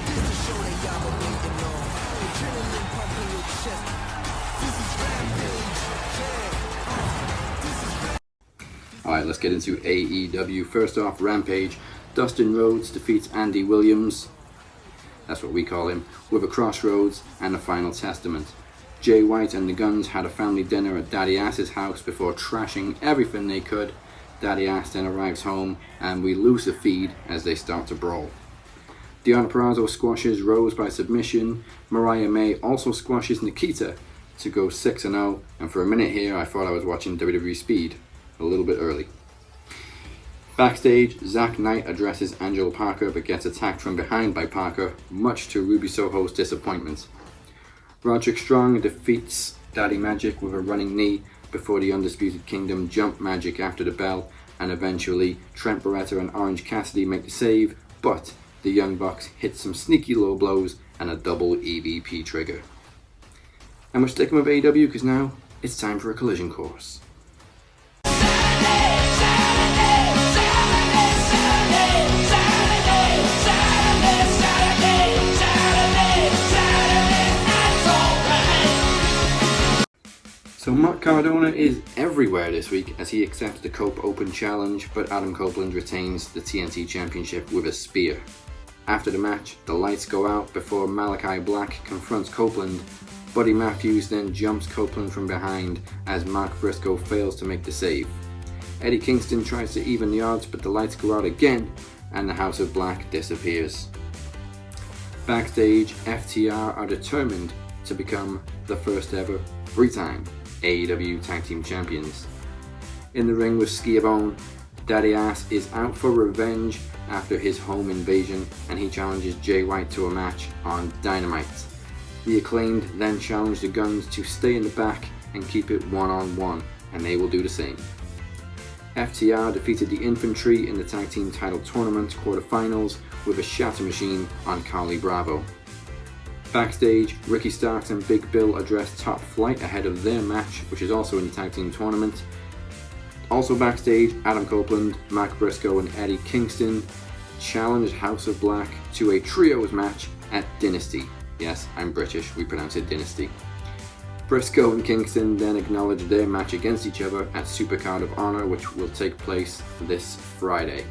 This is the show that y'all been waiting on. Adrenaline pumping your chest. This is Rampage, yeah. This is Alright, let's get into AEW. First off, Rampage. Dustin Rhodes defeats Andy Williams, that's what we call him, with a Crossroads and a Final Testament. Jay White and the Guns had a family dinner at Daddy Ass's house before trashing everything they could. Daddy Ass then arrives home and we lose the feed as they start to brawl. Deonna Purrazzo squashes Rose by submission. Mariah May also squashes Nikita to go 6-0, and for a minute here I thought I was watching WWE Speed a little bit early. Backstage, Zack Knight addresses Angelo Parker but gets attacked from behind by Parker, much to Ruby Soho's disappointment. Roderick Strong defeats Daddy Magic with a running knee before the Undisputed Kingdom jump Magic after the bell, and eventually Trent Beretta and Orange Cassidy make the save, but the Young Bucks hit some sneaky low blows and a double EVP trigger. And we're sticking with AEW because now it's time for a collision course. So Matt Cardona is everywhere this week as he accepts the Cope Open Challenge, but Adam Copeland retains the TNT Championship with a spear. After the match, the lights go out before Malachi Black confronts Copeland. Buddy Matthews then jumps Copeland from behind as Mark Briscoe fails to make the save. Eddie Kingston tries to even the odds, but the lights go out again and the House of Black disappears. Backstage, FTR are determined to become the first ever 3-time AEW Tag Team Champions. In the ring with Schiavone, Daddy Ass is out for revenge after his home invasion and he challenges Jay White to a match on Dynamite. The Acclaimed then challenge the Guns to stay in the back and keep it one-on-one, and they will do the same. FTR defeated the Infantry in the Tag Team Title Tournament quarterfinals with a shatter machine on Carly Bravo. Backstage, Ricky Starks and Big Bill address Top Flight ahead of their match, which is also in the Tag Team Tournament. Also backstage, Adam Copeland, Mark Briscoe and Eddie Kingston challenged House of Black to a trios match at Dynasty. Yes, I'm British, we pronounce it Dynasty. Briscoe and Kingston then acknowledged their match against each other at Supercard of Honor, which will take place this Friday.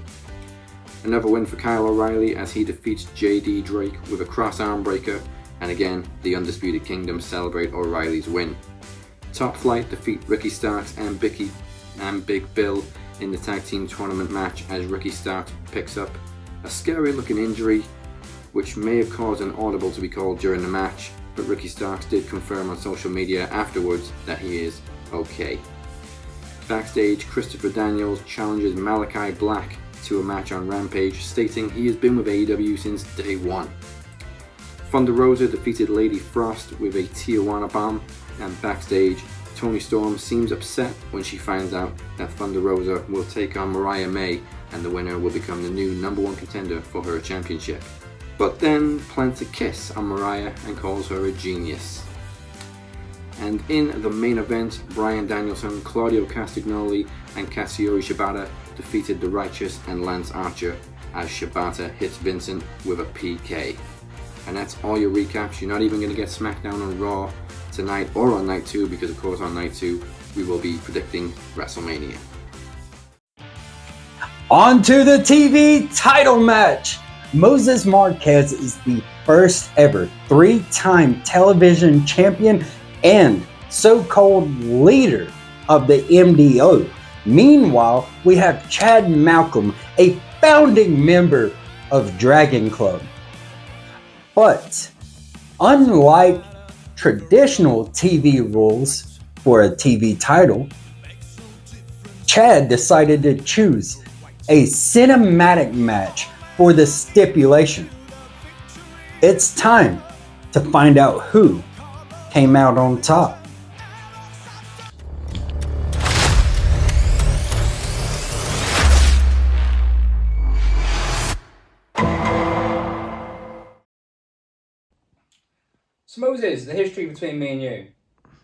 Another win for Kyle O'Reilly as he defeats JD Drake with a cross arm breaker, and again, the Undisputed Kingdom celebrate O'Reilly's win. Top Flight defeat Ricky Starks and Big Bill in the tag team tournament match as Ricky Starks picks up a scary looking injury which may have caused an audible to be called during the match, but Ricky Starks did confirm on social media afterwards that he is okay. Backstage, Christopher Daniels challenges Malachi Black to a match on Rampage, stating he has been with AEW since day one. Thunder Rosa defeated Lady Frost with a Tijuana bomb, and backstage, Toni Storm seems upset when she finds out that Thunder Rosa will take on Mariah May and the winner will become the new #1 contender for her championship. But then plants a kiss on Mariah and calls her a genius. And in the main event, Bryan Danielson, Claudio Castagnoli and Katsuyori Shibata defeated The Righteous and Lance Archer as Shibata hits Vincent with a PK. And that's all your recaps. You're not even going to get SmackDown on Raw tonight or on Night 2, because of course on Night 2 we will be predicting WrestleMania. On to the TV title match. Moses Marquez is the first ever 3-time television champion and so-called leader of the MDO. Meanwhile, we have Chad Malcolm, a founding member of Dragon Club. But unlike traditional TV rules for a TV title, Chad decided to choose a cinematic match for the stipulation. It's time to find out who came out on top. So Moses, the history between me and you.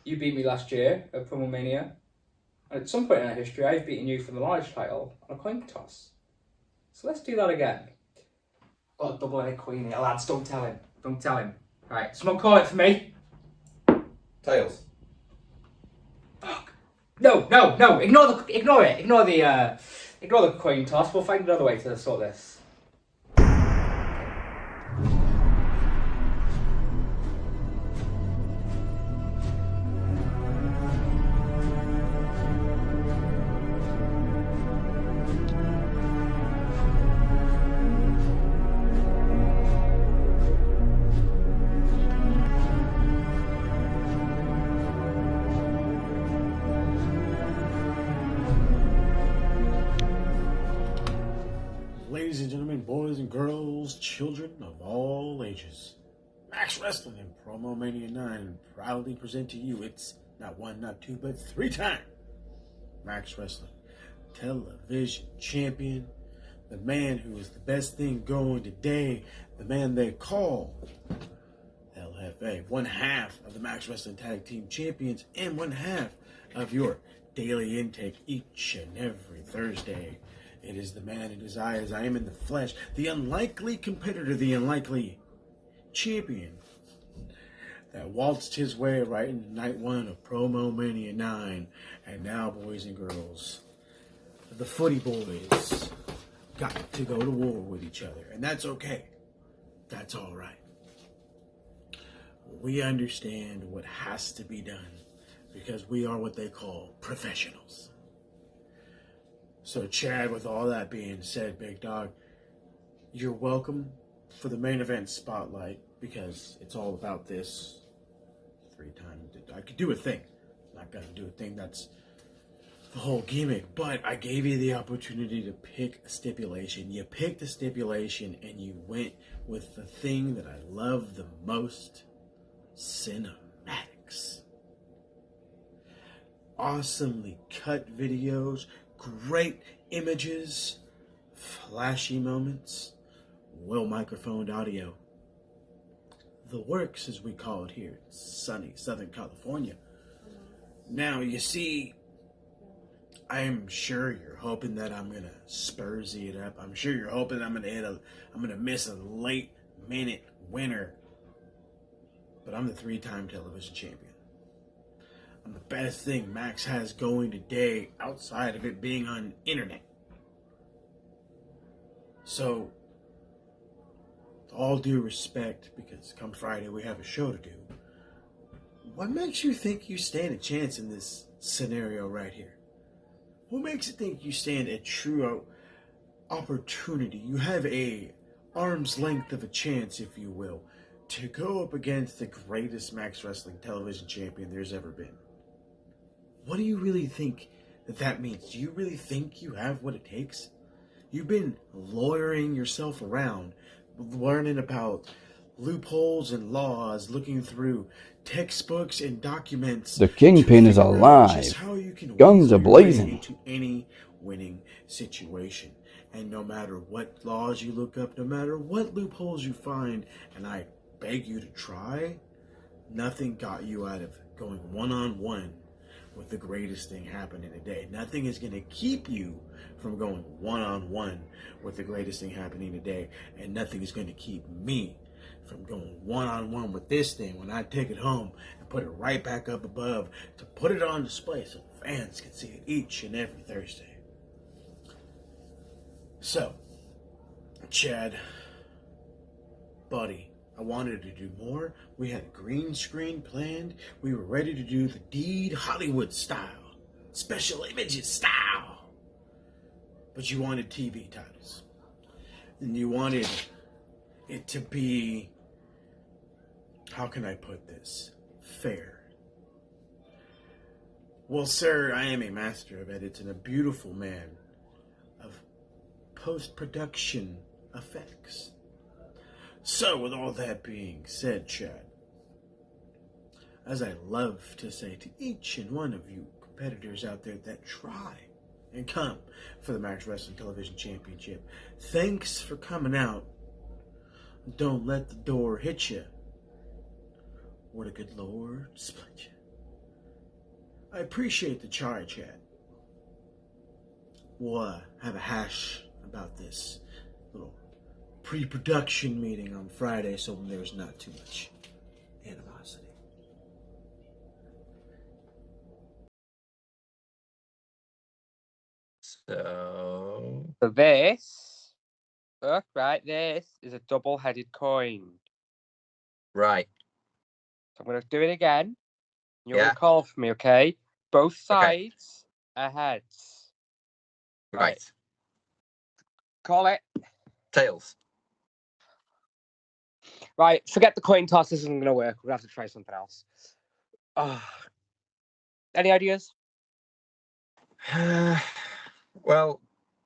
You beat me last year at Promomania, and at some point in our history I've beaten you for the large title on a coin toss. So let's do that again. Got a double-headed queen here, lads, don't tell him. Don't tell him. Right, someone call it for me. Tails. Fuck. No, ignore it. Ignore the coin toss. We'll find another way to sort this. Ladies and gentlemen, boys and girls, children of all ages, Max Wrestling and Promomania 9 proudly present to you its not one, not two, but 3-time Max Wrestling television champion, the man who is the best thing going today, the man they call LFA, one half of the Max Wrestling Tag Team Champions and one half of your daily intake each and every Thursday. It is the man in his eyes, I am in the flesh, the unlikely competitor, the unlikely champion that waltzed his way right into night 1 of Promomania 9. And now, boys and girls, the footy boys got to go to war with each other. And that's okay. That's all right. We understand what has to be done because we are what they call professionals. So, Chad, with all that being said, big dog, you're welcome for the main event spotlight because it's all about this 3-time. I could do a thing. I'm not going to do a thing that's the whole gimmick, but I gave you the opportunity to pick a stipulation. You picked a stipulation and you went with the thing that I love the most, cinematics. Awesomely cut videos, great images, flashy moments, well microphoned audio. The works, as we call it here in sunny Southern California. Now, you see, I'm sure you're hoping that I'm gonna Spursy it up. I'm sure you're hoping I'm gonna miss a late minute winner. But I'm the 3-time television champion. I'm the best thing Max has going today outside of it being on internet. So, with all due respect, because come Friday we have a show to do, what makes you think you stand a chance in this scenario right here? What makes you think you stand a true opportunity? You have a arm's length of a chance, if you will, to go up against the greatest Max Wrestling television champion there's ever been. What do you really think that means? Do you really think you have what it takes? You've been lawyering yourself around, learning about loopholes and laws, looking through textbooks and documents. The Kingpin is to figure out just alive. how you can Guns weasel are your way blazing. into any winning situation. And no matter what laws you look up, no matter what loopholes you find, and I beg you to try, nothing got you out of going one-on-one with the greatest thing happening today. Nothing is going to keep you from going one-on-one with the greatest thing happening today, and nothing is going to keep me from going one-on-one with this thing when I take it home and put it right back up above to put it on display so fans can see it each and every Thursday. So, Chad, buddy, I wanted to do more. We had a green screen planned. We were ready to do the deed Hollywood style, special images style. But you wanted TV titles. And you wanted it to be, how can I put this, fair. Well, sir, I am a master of edits and a beautiful man of post-production effects. So, with all that being said, Chad, as I love to say to each and one of you competitors out there that try and come for the Max Wrestling Television Championship, thanks for coming out. Don't let the door hit you, or the good Lord split you. I appreciate the try, Chad. We'll have a hash about this little pre-production meeting on Friday, so there's not too much animosity. So this, look, right, this is a double-headed coin. right. So I'm going to do it again. You're going Yeah. to call for me, okay? Both Okay. sides are heads. Right. Call it. Tails. Right, forget the coin toss. This isn't going to work. We're going to have to try something else. Any ideas? Well,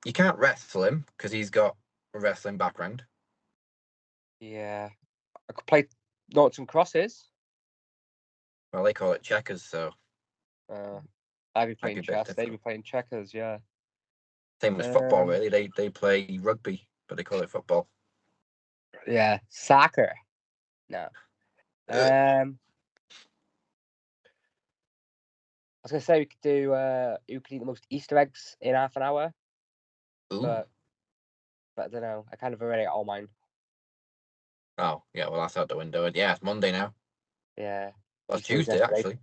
you can't wrestle him because he's got a wrestling background. Yeah. I could play noughts and crosses. Well, they call it checkers, so. I'd be playing That'd be a bit chess. They'd be difficult. playing checkers, yeah. Same as football, really. They play rugby, but they call it football. Yeah, soccer. No. I was gonna say we could do who could eat the most Easter eggs in half an hour. Ooh. But I don't know. I kind of already got all mine. Oh, yeah, well, that's out the window. Yeah, it's Monday now. Yeah. Well, it's Easter was Tuesday, yesterday. actually.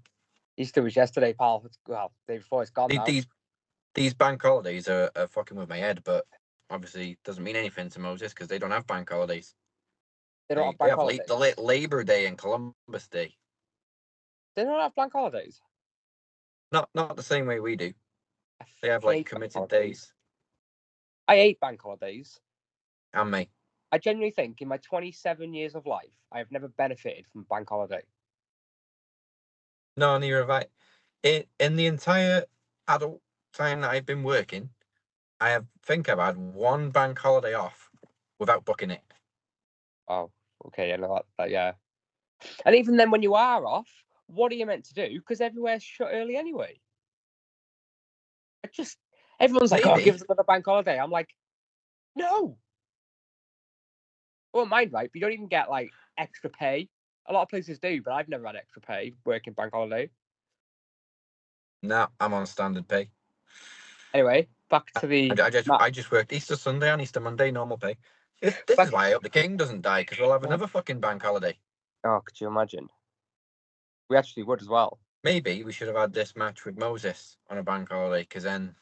Easter was yesterday, pal. Well, day before it's gone now. These bank holidays are fucking with my head, but obviously doesn't mean anything to Moses because they don't have bank holidays. They don't have bank holidays. The Labor Day and Columbus Day. They don't have bank holidays. Not the same way we do. They have like committed days. I hate bank holidays. And me. I genuinely think in my 27 years of life, I have never benefited from bank holiday. No, neither have I. In the entire adult time that I've been working, I think I've had one bank holiday off without booking it. Oh, okay, I know that, yeah. And even then, when you are off, what are you meant to do? Because everywhere's shut early anyway. Everyone's like, oh, give us another bank holiday. I'm like, no. I won't mind, right? But you don't even get like extra pay. A lot of places do, but I've never had extra pay working bank holiday. No, I'm on standard pay. Anyway, back to the. I just worked Easter Sunday and Easter Monday, normal pay. This is why I hope the king doesn't die, because we'll have another fucking bank holiday. Oh, could you imagine? We actually would as well. Maybe we should have had this match with Moses on a bank holiday, because then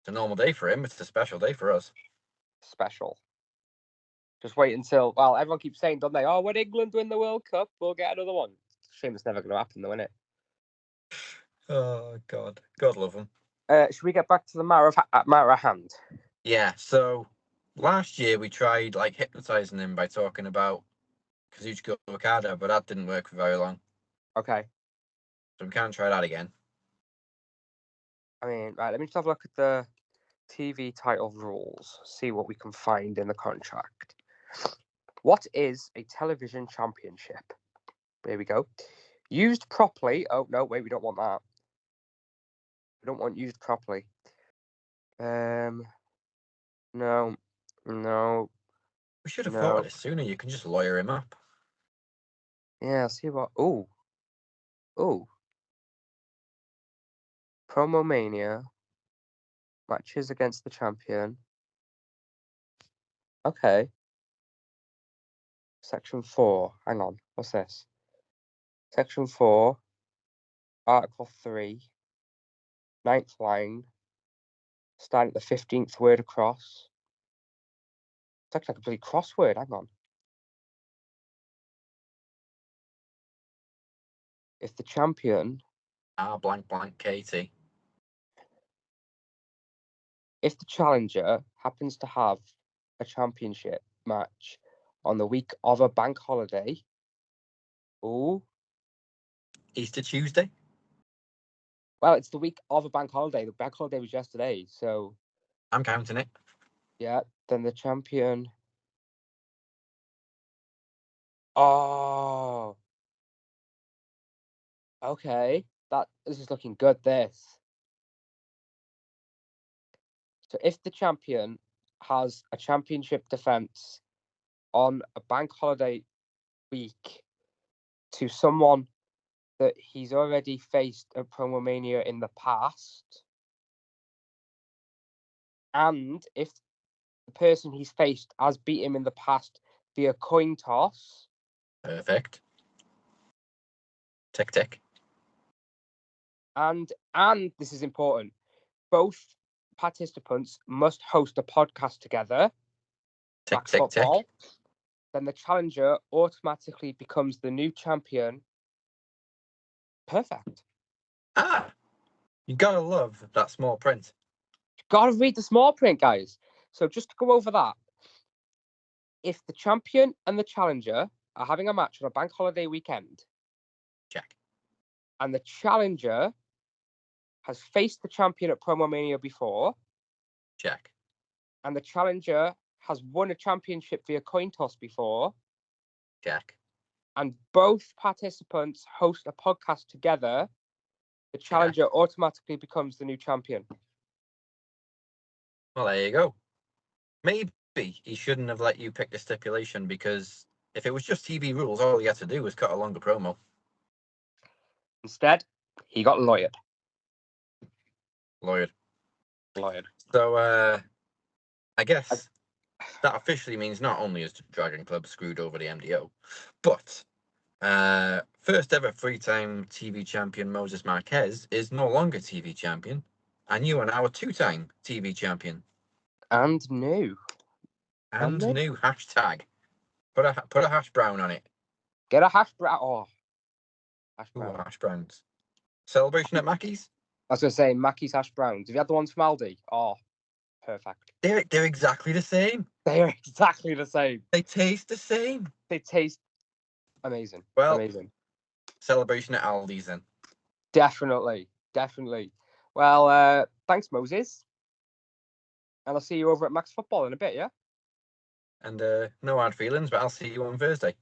it's a normal day for him. It's a special day for us. Special. Just wait until, well, everyone keeps saying, don't they? Oh, when England win the World Cup, we'll get another one. Shame it's never going to happen, though, isn't it? Oh, God. God love him. Should we get back to the matter at hand? Yeah, so last year we tried like hypnotizing him by talking about Kazuchika Okada, but that didn't work for very long. Okay. So we can't try that again. I mean, right, let me just have a look at the TV title rules, see what we can find in the contract. What is a television championship? There we go. Used properly. Oh, no, wait, we don't want that. We don't want used properly. No. We should have No. thought of this sooner. You can just lawyer him up. Yeah, see what. Oh. Promomania. Matches against the champion. Okay. Section 4. Hang on. What's this? Section 4. Article 3. 9th line. Starting at the 15th word across. It's actually like a bloody crossword. Hang on. If the champion. Blank Katie. If the challenger happens to have a championship match on the week of a bank holiday. Ooh. Easter Tuesday? Well, it's the week of a bank holiday. The bank holiday was yesterday, so. I'm counting it. Yeah, then the champion. Oh. Okay. This is looking good, this. So if the champion has a championship defense on a bank holiday week to someone that he's already faced at Promomania in the past, and if the person he's faced has beat him in the past via coin toss. Perfect. Tick. And this is important. Both participants must host a podcast together. Tick. Then the challenger automatically becomes the new champion. Perfect. You gotta love that small print. Gotta read the small print, guys. So just to go over that. If the champion and the challenger are having a match on a bank holiday weekend. Check. And the challenger has faced the champion at Promomania before. Check. And the challenger has won a championship via coin toss before. Check. And both participants host a podcast together. The challenger automatically becomes the new champion. Well, there you go. Maybe he shouldn't have let you pick the stipulation, because if it was just TV rules, all he had to do was cut a longer promo. Instead, he got lawyered. So, I guess that officially means not only is Dragon Club screwed over the MDO, but first ever three-time TV champion Moses Marquez is no longer TV champion, and you are now a two-time TV champion. And new. And new hashtag. Put a hash brown on it. Get a hash brown. Oh, hash brown. Ooh, hash browns. Celebration at Mackey's? I was going to say Mackey's hash browns. Have you had the ones from Aldi? Oh, perfect. They're exactly the same. They are exactly the same. They taste the same. They taste amazing. Well, amazing. Celebration at Aldi's then. Definitely. Well, thanks, Moses. And I'll see you over at Max Football in a bit, yeah? And no hard feelings, but I'll see you on Thursday.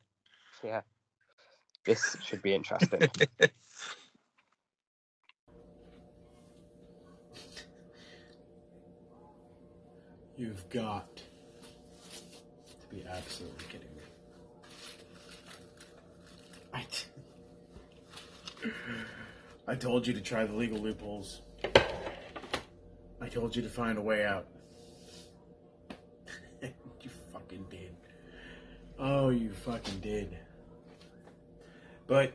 Yeah. This should be interesting. You've got to be absolutely kidding me. I told you to try the legal loopholes. I told you to find a way out. You fucking did. Oh, you fucking did. But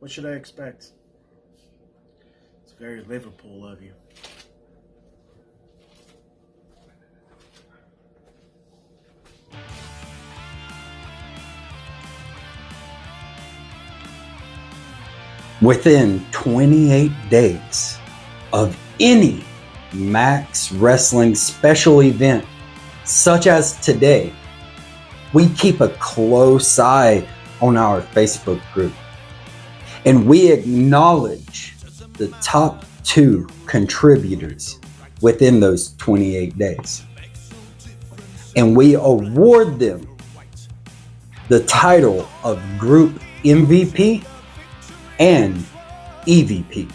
what should I expect? It's very Liverpool of you. within 28 days of any Max Wrestling special event, such as today, we keep a close eye on our Facebook group, and we acknowledge the top 2 contributors within those 28 days. And we award them the title of Group MVP and EVP.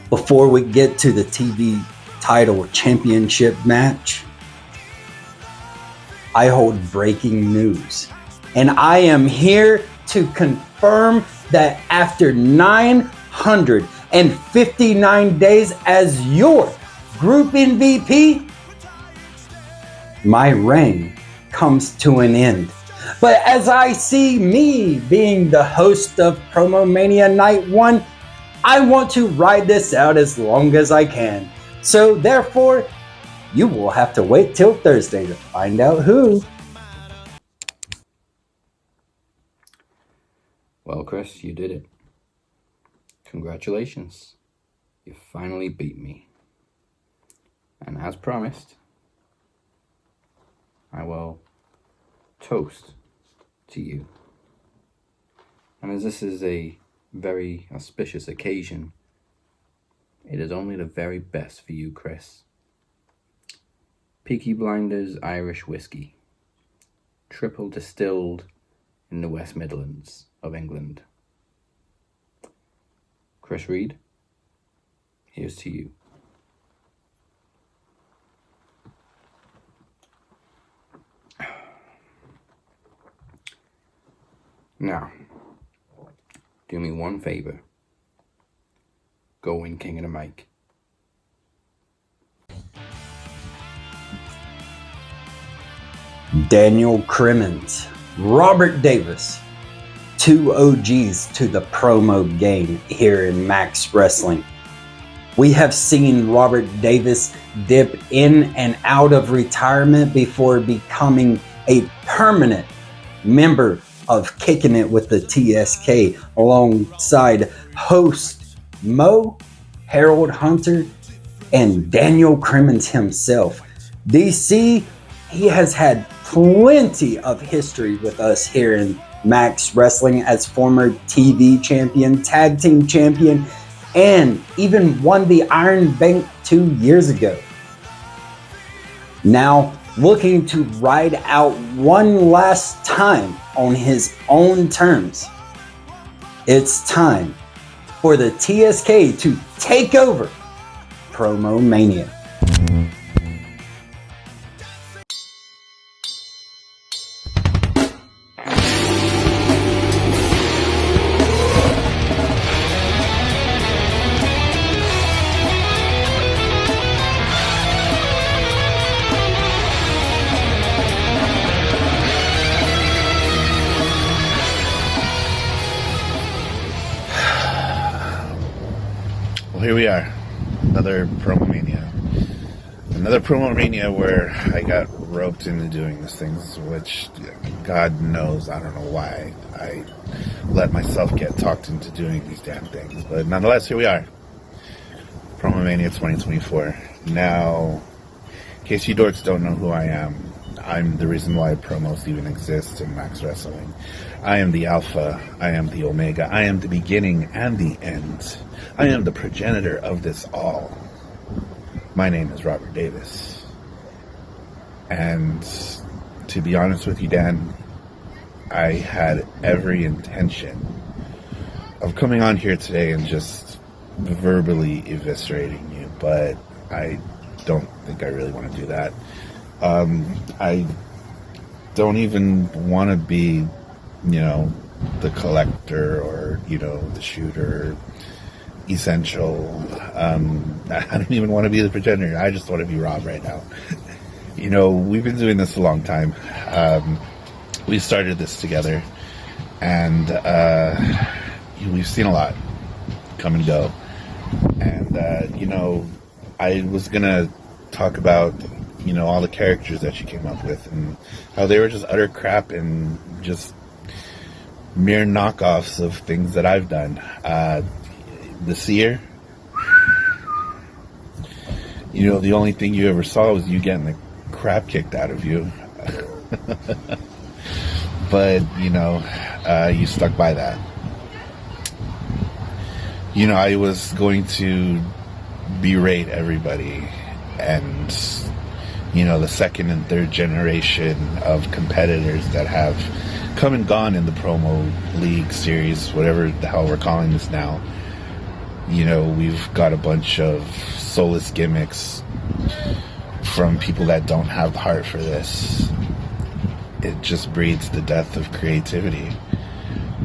Before we get to the TV title championship match, I hold breaking news. And I am here to confirm that after 959 days as your Group MVP, my reign comes to an end. But as I see me being the host of Promomania Night 1, I want to ride this out as long as I can. So therefore, you will have to wait till Thursday to find out who. Well, Chris, you did it. Congratulations. You finally beat me. And as promised, I will toast to you. And as this is a very auspicious occasion, it is only the very best for you, Chris. Peaky Blinders Irish Whiskey, triple distilled in the West Midlands of England. Chris Reed, here's to you. Now, do me one favor. Go win King of the Mic. Daniel Crimmins, Robert Davis, 2 OGs to the promo game here in Max Wrestling. We have seen Robert Davis dip in and out of retirement before becoming a permanent member of Kicking It with the TSK alongside host Mo, Harold Hunter, and Daniel Crimmins himself. DC, he has had plenty of history with us here in Max Wrestling as former TV champion, tag team champion, and even won the Iron Bank 2 years ago. Now, looking to ride out one last time on his own terms, it's time for the TSK to take over Promomania. Well, here we are, another Promomania. Another Promomania where I got roped into doing these things, which God knows, I don't know why I let myself get talked into doing these damn things. But nonetheless, here we are, Promomania 2024. Now, in case you dorks don't know who I am, I'm the reason why promos even exist in Max Wrestling. I am the Alpha, I am the Omega, I am the beginning and the end. I am the progenitor of this all. My name is Robert Davis. And to be honest with you, Dan, I had every intention of coming on here today and just verbally eviscerating you, but I don't think I really want to do that. I don't even want to be, the collector or, the shooter, essential. I don't even want to be the pretender. I just want to be Rob right now. We've been doing this a long time. We started this together, and we've seen a lot come and go. And, I was going to talk about, all the characters that she came up with and how they were just utter crap and just mere knockoffs of things that I've done. The Seer, the only thing you ever saw was you getting the crap kicked out of you. But, you stuck by that. I was going to berate everybody, and the second and third generation of competitors that have come and gone in the promo league series, whatever the hell we're calling this now. We've got a bunch of soulless gimmicks from people that don't have the heart for this. It just breeds the death of creativity.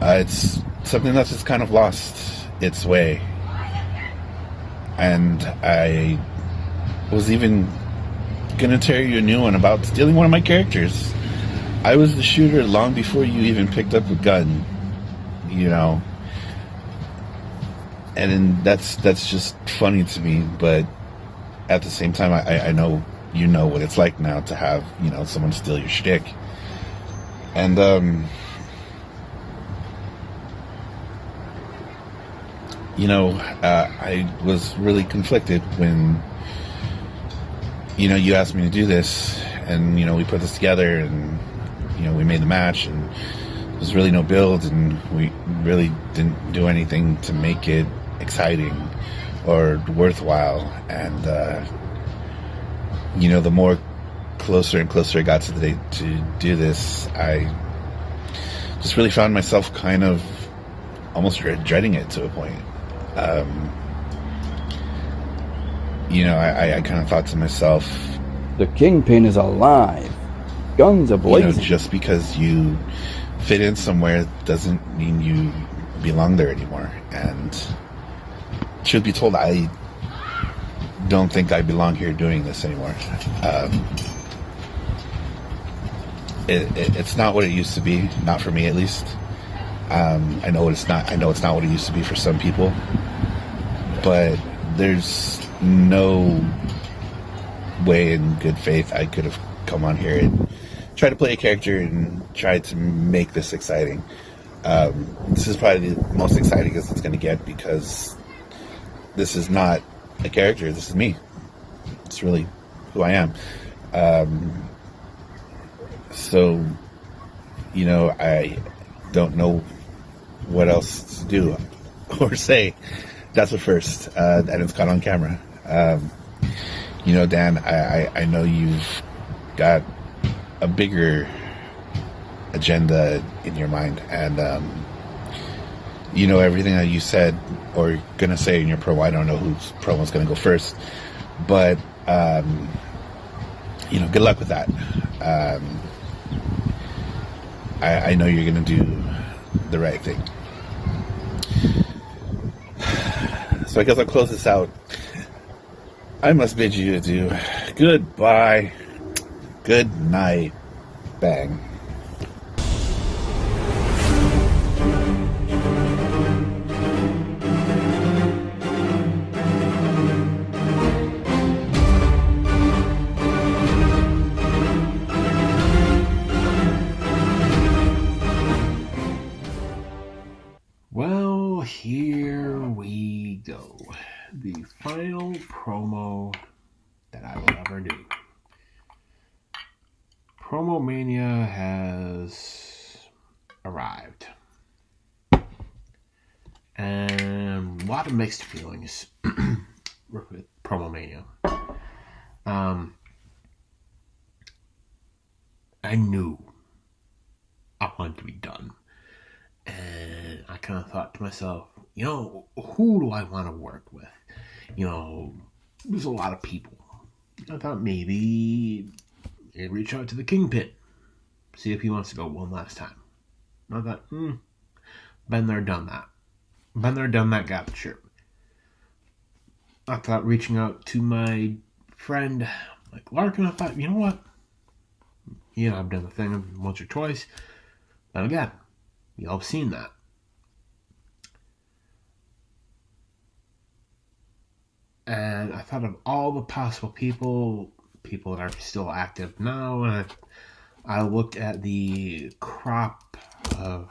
It's something that's just kind of lost its way. And I was even gonna tear you a new one about stealing one of my characters. I was the shooter long before you even picked up a gun, and that's just funny to me. But at the same time, I know what it's like now to have someone steal your shtick. And I was really conflicted when you asked me to do this, and we put this together, and we made the match, and there was really no build, and we really didn't do anything to make it exciting or worthwhile. And the more closer and closer I got to the day to do this, I just really found myself kind of almost dreading it to a point. I kind of thought to myself, the Kingpin is alive. Guns are blazing. Just because you fit in somewhere doesn't mean you belong there anymore. And truth be told, I don't think I belong here doing this anymore. It's not what it used to be, not for me at least. I know it's not what it used to be for some people, but there's no way in good faith I could have come on here and try to play a character and try to make this exciting. This is probably the most exciting as it's going to get, because this is not a character, this is me. It's really who I am. So I don't know what else to do or say. That's a first, and it's caught on camera. Dan, I know you've got a bigger agenda in your mind, and everything that you said or gonna say in your promo. I don't know whose promo is gonna go first, but good luck with that. I know you're gonna do the right thing. So I guess I'll close this out. I must bid you adieu. Goodbye. Good night. Bang. Well, here we go. The final promo that I will ever do. Promomania has arrived. And a lot of mixed feelings with Promomania. I knew I wanted to be done. And I kind of thought to myself, who do I want to work with? There's a lot of people. I thought maybe I'd reach out to the Kingpin, see if he wants to go one last time. And I thought, been there, done that. Been there, done that, got the shirt. I thought reaching out to my friend, like Larkin, I thought, you know what? I've done the thing once or twice. Then again, y'all have seen that. And I thought of all the possible people that are still active now, and I looked at the crop of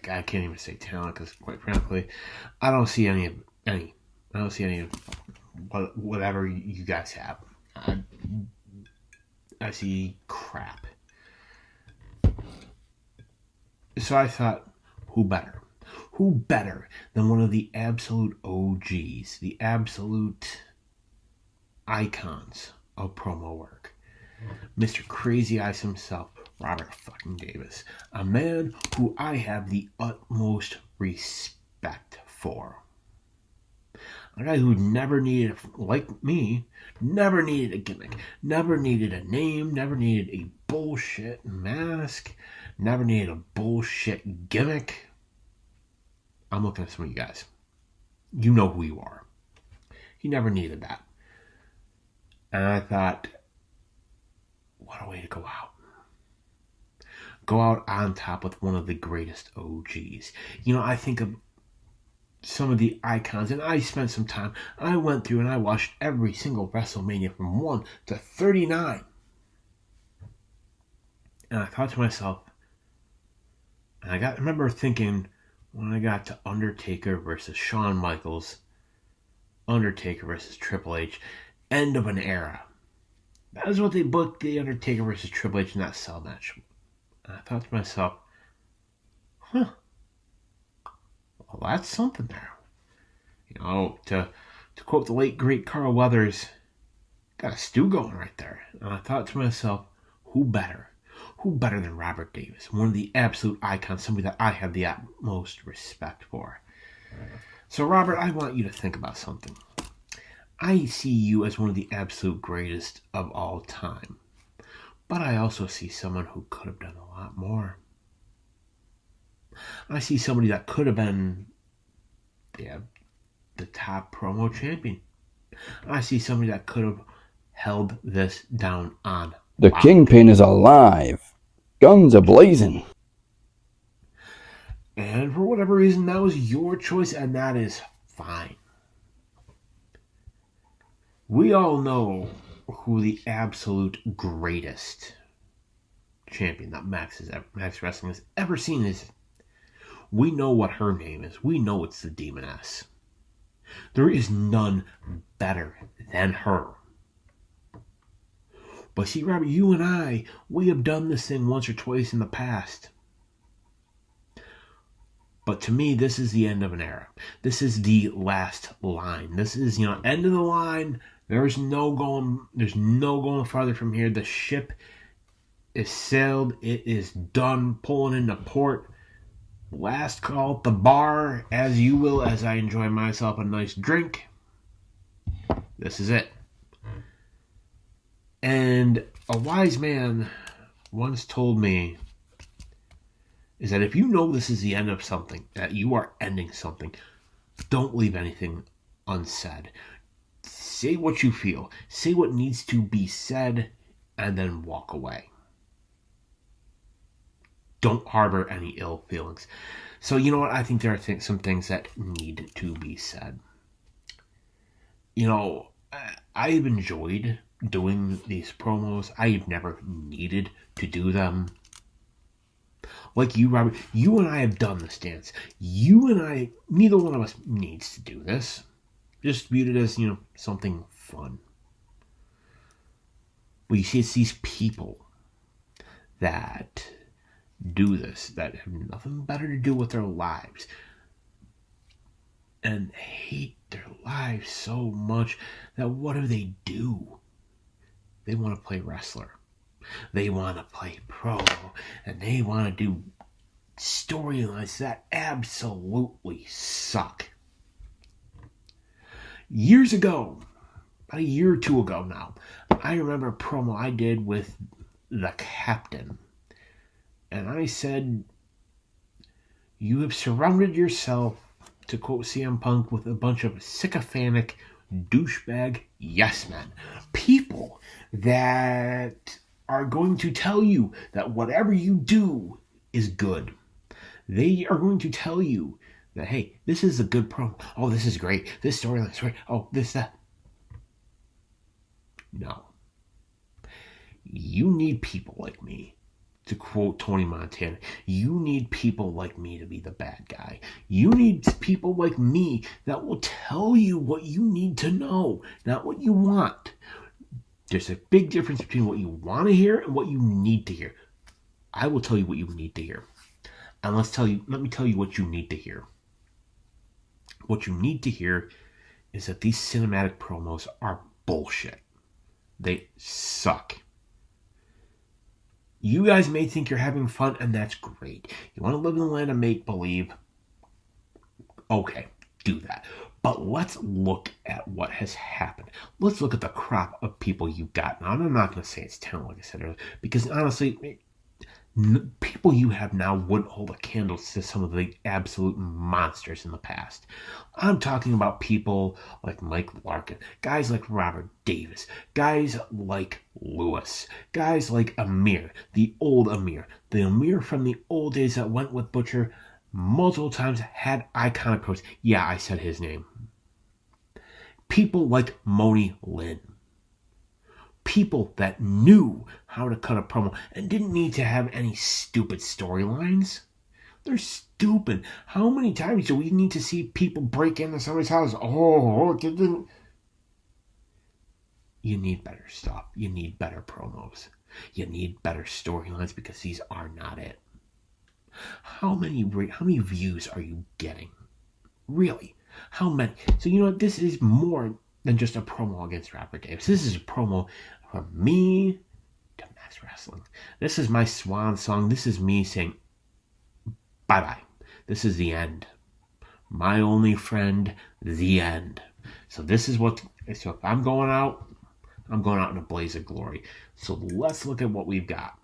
I can't even say talent because, quite frankly, I don't see any. I don't see any of whatever you guys have. I see crap. So I thought, who better? Who better than one of the absolute OGs, the absolute icons of promo work? Mr. Crazy Eyes himself, Robert fucking Davis. A man who I have the utmost respect for. A guy who never needed, like me, never needed a gimmick, never needed a name, never needed a bullshit mask, never needed a bullshit gimmick. I'm looking at some of you guys. You know who you are. He never needed that. And I thought, what a way to go out. Go out on top with one of the greatest OGs. You know, I think of some of the icons, and I spent some time. I went through and I watched every single WrestleMania from 1 to 39. And I thought to myself, and I remember thinking when I got to Undertaker versus Shawn Michaels, Undertaker versus Triple H, end of an era. That was what they booked the Undertaker versus Triple H in that cell match. And I thought to myself, well, that's something there. You know, to quote the late, great Carl Weathers, got a stew going right there. And I thought to myself, who better? Who better than Robert Davis? One of the absolute icons, somebody that I have the utmost respect for. So, Robert, I want you to think about something. I see you as one of the absolute greatest of all time. But I also see someone who could have done a lot more. I see somebody that could have been the top promo champion. I see somebody that could have held this down on The Kingpin is alive. Guns a blazing. And for whatever reason, that was your choice, and that is fine. We all know who the absolute greatest champion that Max Wrestling has ever seen is. We know what her name is. We know it's the Demoness. There is none better than her. But see, Robert, you and I, we have done this thing once or twice in the past. But to me, this is the end of an era. This is the last line. This is, end of the line. There's no going farther from here. The ship is sailed. It is done, pulling into port. Last call at the bar, as you will, as I enjoy myself a nice drink. This is it. And a wise man once told me is that if you know this is the end of something, that you are ending something, don't leave anything unsaid. Say what you feel. Say what needs to be said, and then walk away. Don't harbor any ill feelings. So, you know what? I think there are some things that need to be said. I've enjoyed doing these promos. I've never needed to do them. Like you, Robert, you and I have done this dance. You and I, neither one of us needs to do this. Just viewed it as, something fun. But you see, it's these people that do this, that have nothing better to do with their lives, and hate their lives so much that what do? They want to play wrestler. They want to play pro. And they want to do storylines that absolutely suck. Years ago, about a year or two ago now, I remember a promo I did with the Captain. And I said, you have surrounded yourself, to quote CM Punk, with a bunch of sycophantic, douchebag yes men. People that are going to tell you that whatever you do is good. They are going to tell you that, hey, this is a good promo. Oh, this is great. This storyline is great. Oh, this, that. No. You need people like me To quote Tony Montana, you need people like me to be the bad guy. You need people like me that will tell you what you need to know, not what you want. There's a big difference between what you want to hear and what you need to hear. I will tell you what you need to hear. And let me tell you what you need to hear. What you need to hear is that these cinematic promos are bullshit. They suck. You guys may think you're having fun, and that's great. You want to live in the land of make-believe? Okay, do that. But let's look at what has happened. Let's look at the crop of people you got. Now, I'm not going to say it's talent, like I said earlier, because honestly, people you have now wouldn't hold a candle to some of the absolute monsters in the past. I'm talking about people like Mike Larkin, guys like Robert Davis, guys like Lewis, guys like Amir, the old Amir, the Amir from the old days that went with Butcher multiple times, had iconic pros. Yeah, I said his name. People like Moni Lynn. People that knew how to cut a promo and didn't need to have any stupid storylines. They're stupid. How many times do we need to see people break into somebody's house? You need better stuff. You need better promos. You need better storylines, because these are not it. How many views are you getting? Really? How many? So you know what? This is more than just a promo against Robert Davis. This is a promo from me to Max Wrestling. This is my swan song. This is me saying bye-bye. This is the end. My only friend, the end. So if I'm going out in a blaze of glory. So let's look at what we've got.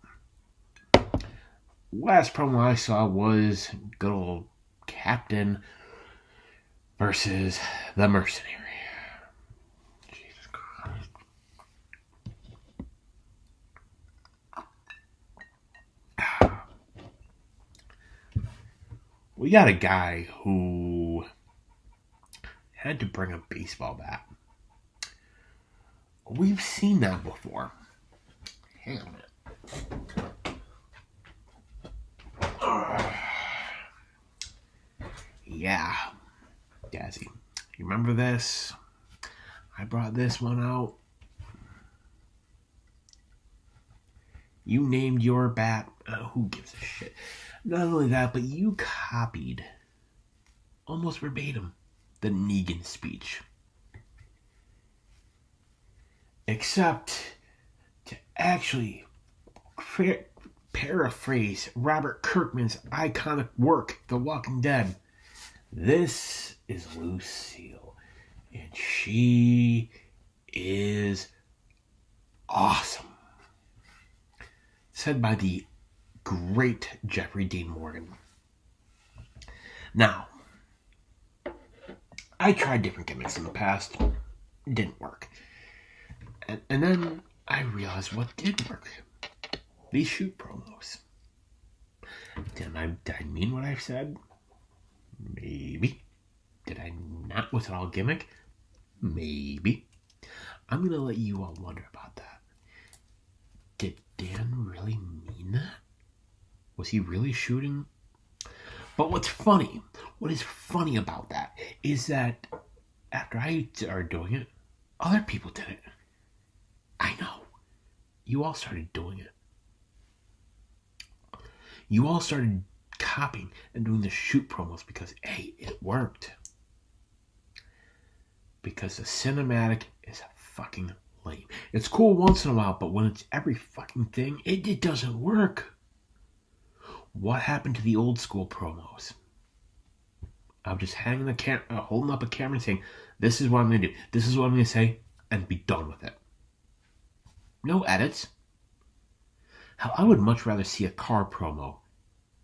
Last promo I saw was good old Captain versus the Mercenary. Jesus Christ. We got a guy who had to bring a baseball bat. We've seen that before. Hang on a minute. Yeah. Dazzy, you remember this? I brought this one out. You named your bat. Who gives a shit? Not only that, but you copied, almost verbatim, the Negan speech. Except to actually paraphrase Robert Kirkman's iconic work, The Walking Dead. This is Lucille, and she is awesome. Said by the great Jeffrey Dean Morgan. Now, I tried different gimmicks in the past. It didn't work. And then I realized what did work. These shoot promos. Did I mean what I said? Maybe. Did I not with it all gimmick? Maybe. I'm going to let you all wonder about that. Did Dan really mean that? Was he really shooting? But what is funny about that is that after I started doing it, other people did it. I know. You all started doing it. You all started copying and doing the shoot promos because, hey, it worked. Because the cinematic is fucking lame. It's cool once in a while, but when it's every fucking thing, it doesn't work. What happened to the old school promos? I'm just hanging the camera, holding up a camera and saying, this is what I'm going to do. This is what I'm going to say, and be done with it. No edits. Hell, I would much rather see a car promo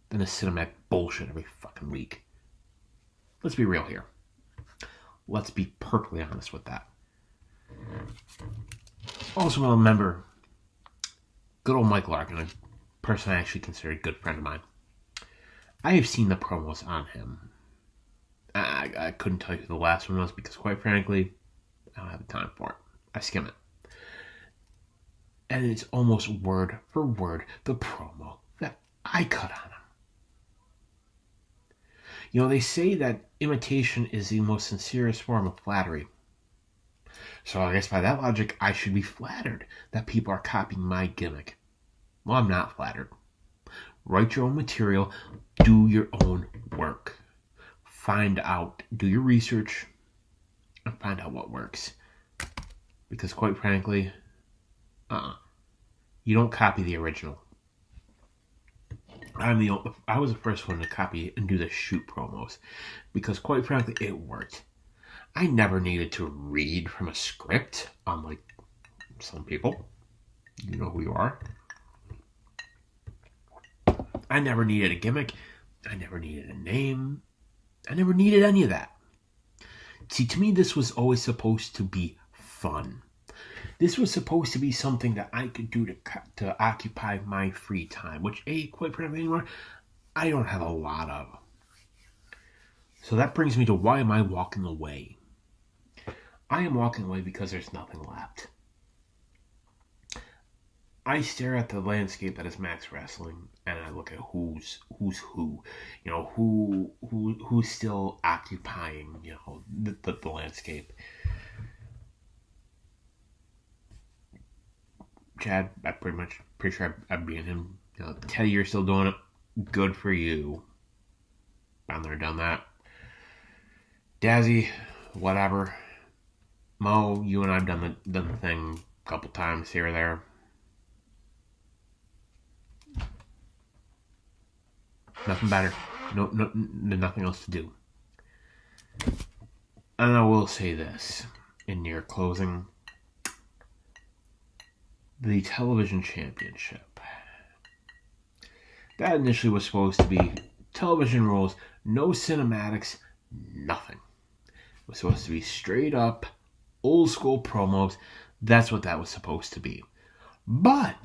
than a cinematic bullshit every fucking week. Let's be real here. Let's be perfectly honest with that. Also, remember, good old Mike Larkin, a person I actually consider a good friend of mine. I have seen the promos on him. I couldn't tell you who the last one was because, quite frankly, I don't have the time for it. I skim it. And it's almost word for word the promo I cut on him. You know, they say that imitation is the most sincerest form of flattery. So I guess by that logic, I should be flattered that people are copying my gimmick. Well, I'm not flattered. Write your own material. Do your own work. Find out. Do your research. And find out what works. Because quite frankly, you don't copy the original. I was the first one to copy and do the shoot promos. Because quite frankly, it worked. I never needed to read from a script, unlike some people. You know who you are. I never needed a gimmick. I never needed a name. I never needed any of that. See, to me, this was always supposed to be fun. This was supposed to be something that I could do to occupy my free time, which, quite frankly, anymore, I don't have a lot of. So that brings me to why am I walking away? I am walking away because there's nothing left. I stare at the landscape that is Max Wrestling, and I look at who's who, you know, who's still occupying, you know, the landscape. Chad, I'm pretty sure I'd be in him. You know, Teddy, you're still doing it. Good for you. Been there, done that. Dazzy, whatever. Mo, you and I've done the thing a couple times here or there. Nothing better. No, nothing else to do. And I will say this in near closing. The television championship. That initially was supposed to be television rules, no cinematics, nothing. It was supposed to be straight up, old school promos. That's what that was supposed to be. But,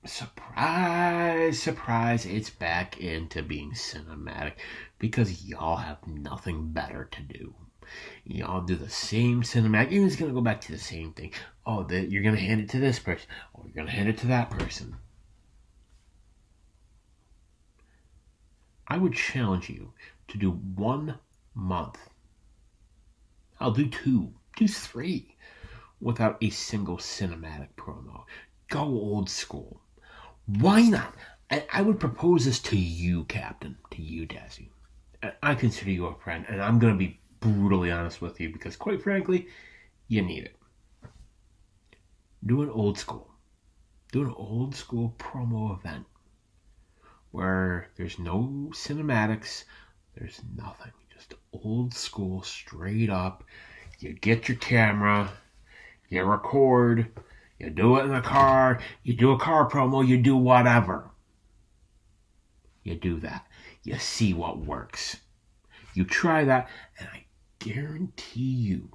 surprise, surprise, it's back into being cinematic because y'all have nothing better to do. Y'all do the same cinematic. You're just going to go back to the same thing. Oh, you're going to hand it to this person. Oh, you're going to hand it to that person. I would challenge you to do 1 month. I'll do 2. Do 3 without a single cinematic promo. Go old school. Why not? I would propose this to you, Captain. To you, Dazzy. I consider you a friend, and I'm going to be brutally honest with you because, quite frankly, you need it. Do an old school. Do an old school promo event where there's no cinematics, there's nothing. Just old school, straight up. You get your camera, you record, you do it in the car, you do a car promo, you do whatever. You do that. You see what works. You try that, and I guarantee you,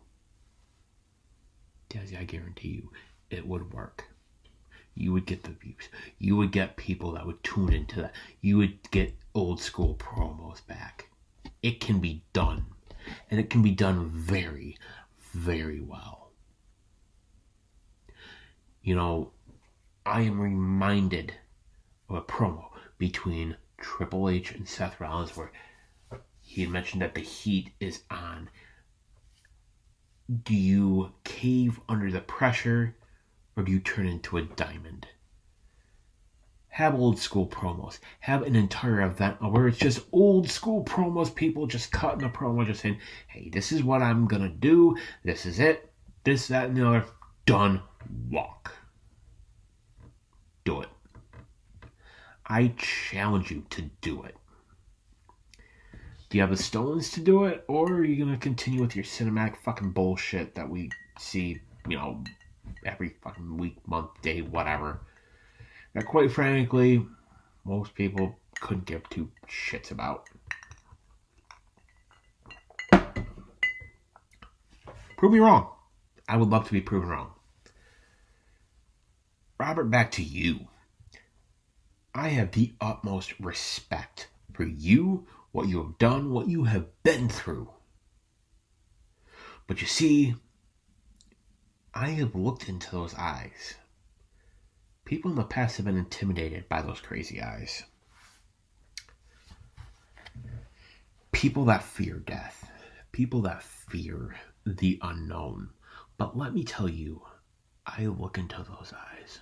Dazzy, I guarantee you, it would work. You would get the views. You would get people that would tune into that. You would get old school promos back. It can be done. And it can be done very, very well. You know, I am reminded of a promo between Triple H and Seth Rollins where he had mentioned that the heat is on. Do you cave under the pressure or do you turn into a diamond? Have old school promos. Have an entire event where it's just old school promos, people just cutting a promo, just saying, hey, this is what I'm going to do. This is it. This, that, and the other. Done. Walk. Do it. I challenge you to do it. Do you have the stones to do it? Or are you going to continue with your cinematic fucking bullshit that we see, you know, every fucking week, month, day, whatever? That quite frankly, most people couldn't give two shits about. Prove me wrong. I would love to be proven wrong. Robert, back to you. I have the utmost respect for you, what you have done, what you have been through. But you see, I have looked into those eyes. People in the past have been intimidated by those crazy eyes. people that fear death, people that fear the unknown. But let me tell you, I look into those eyes.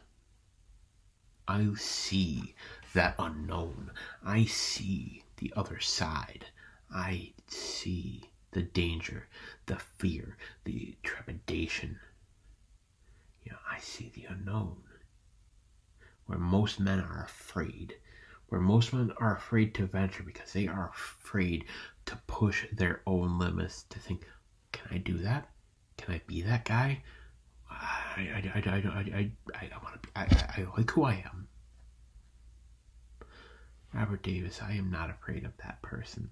I see that unknown. I see the other side. I see the danger, the fear, the trepidation. I see the unknown. Where most men are afraid. Where most men are afraid to venture because they are afraid to push their own limits, to think, can I do that? Can I be that guy? I want to be, I like who I am. Robert Davis, I am not afraid of that person.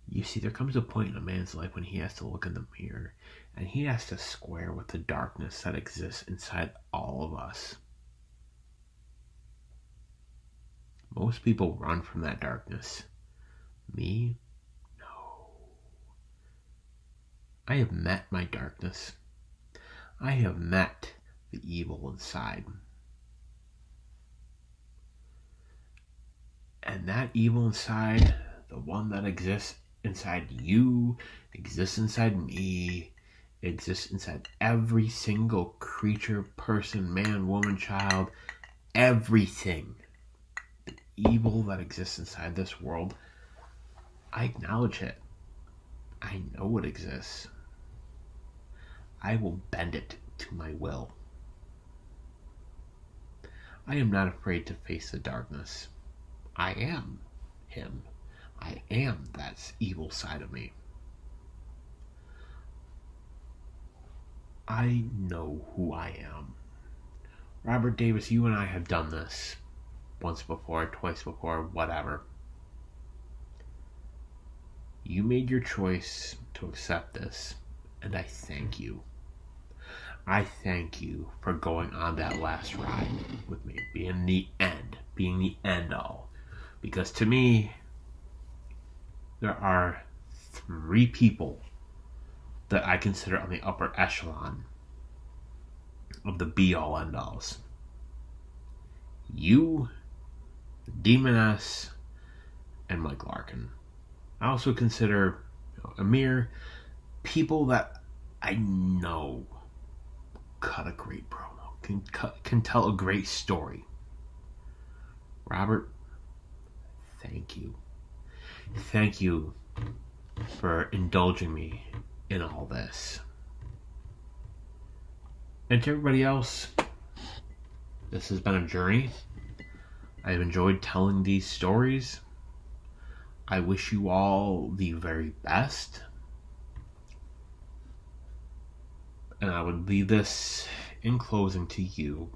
You see, there comes a point in a man's life when he has to look in the mirror and he has to square with the darkness that exists inside all of us. Most people run from that darkness. Me? No. I have met my darkness. I have met the evil inside. And that evil inside, the one that exists inside you, exists inside me, exists inside every single creature, person, man, woman, child, everything. The evil that exists inside this world, I acknowledge it. I know it exists. I will bend it to my will. I am not afraid to face the darkness. I am him. I am that evil side of me. I know who I am. Robert Davis, you and I have done this once before, twice before, whatever. You made your choice to accept this, and I thank you. I thank you for going on that last ride with me, being the end all. Because to me, there are 3 people that I consider on the upper echelon of the be-all end-alls. You, Demoness, and Mike Larkin. I also consider Amir people that I know cut a great promo, can tell a great story. Robert, thank you. Thank you for indulging me in all this. And to everybody else, this has been a journey. I've enjoyed telling these stories. I wish you all the very best. And I would leave this in closing to you.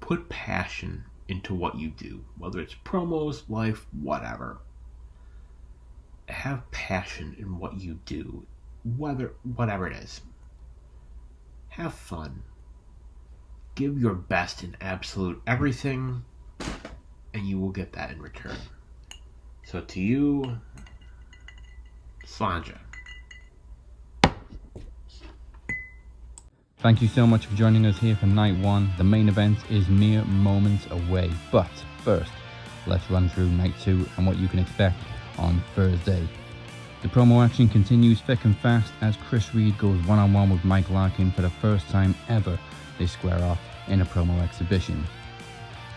Put passion into what you do, whether it's promos, life, whatever. Have passion in what you do, whatever it is. Have fun. Give your best in absolute everything, and you will get that in return. So to you, Slanja. Thank you so much for joining us here for night 1. The main event is mere moments away. But first, let's run through night 2 and what you can expect on Thursday. The promo action continues thick and fast as Chris Reed goes one-on-one with Mike Larkin for the first time ever. They square off in a promo exhibition.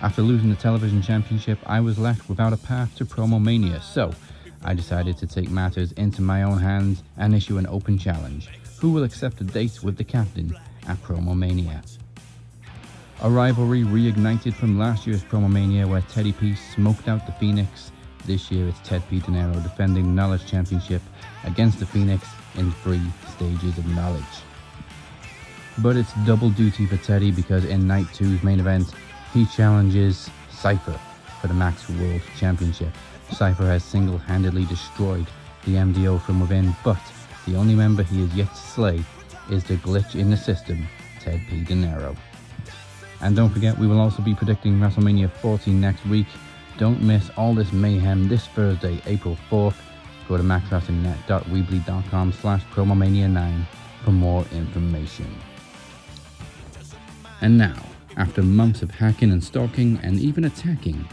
After losing the television championship, I was left without a path to Promomania, so I decided to take matters into my own hands and issue an open challenge. Who will accept a date with the captain at Promomania? A rivalry reignited from last year's Promomania where Teddy P smoked out the Phoenix. This year it's Ted P. De Niro defending the Knowledge Championship against the Phoenix in 3 stages of knowledge. But it's double duty for Teddy because in night 2's main event, he challenges Cypher for the Max World Championship. Cypher has single-handedly destroyed the MDO from within, but the only member he is yet to slay is the glitch in the system, Ted P. De Niro. And don't forget, we will also be predicting WrestleMania 14 next week. Don't miss all this mayhem this Thursday, April 4th. Go to maxwrestlingnet.weebly.com/promomania9 for more information. And now, after months of hacking and stalking and even attacking,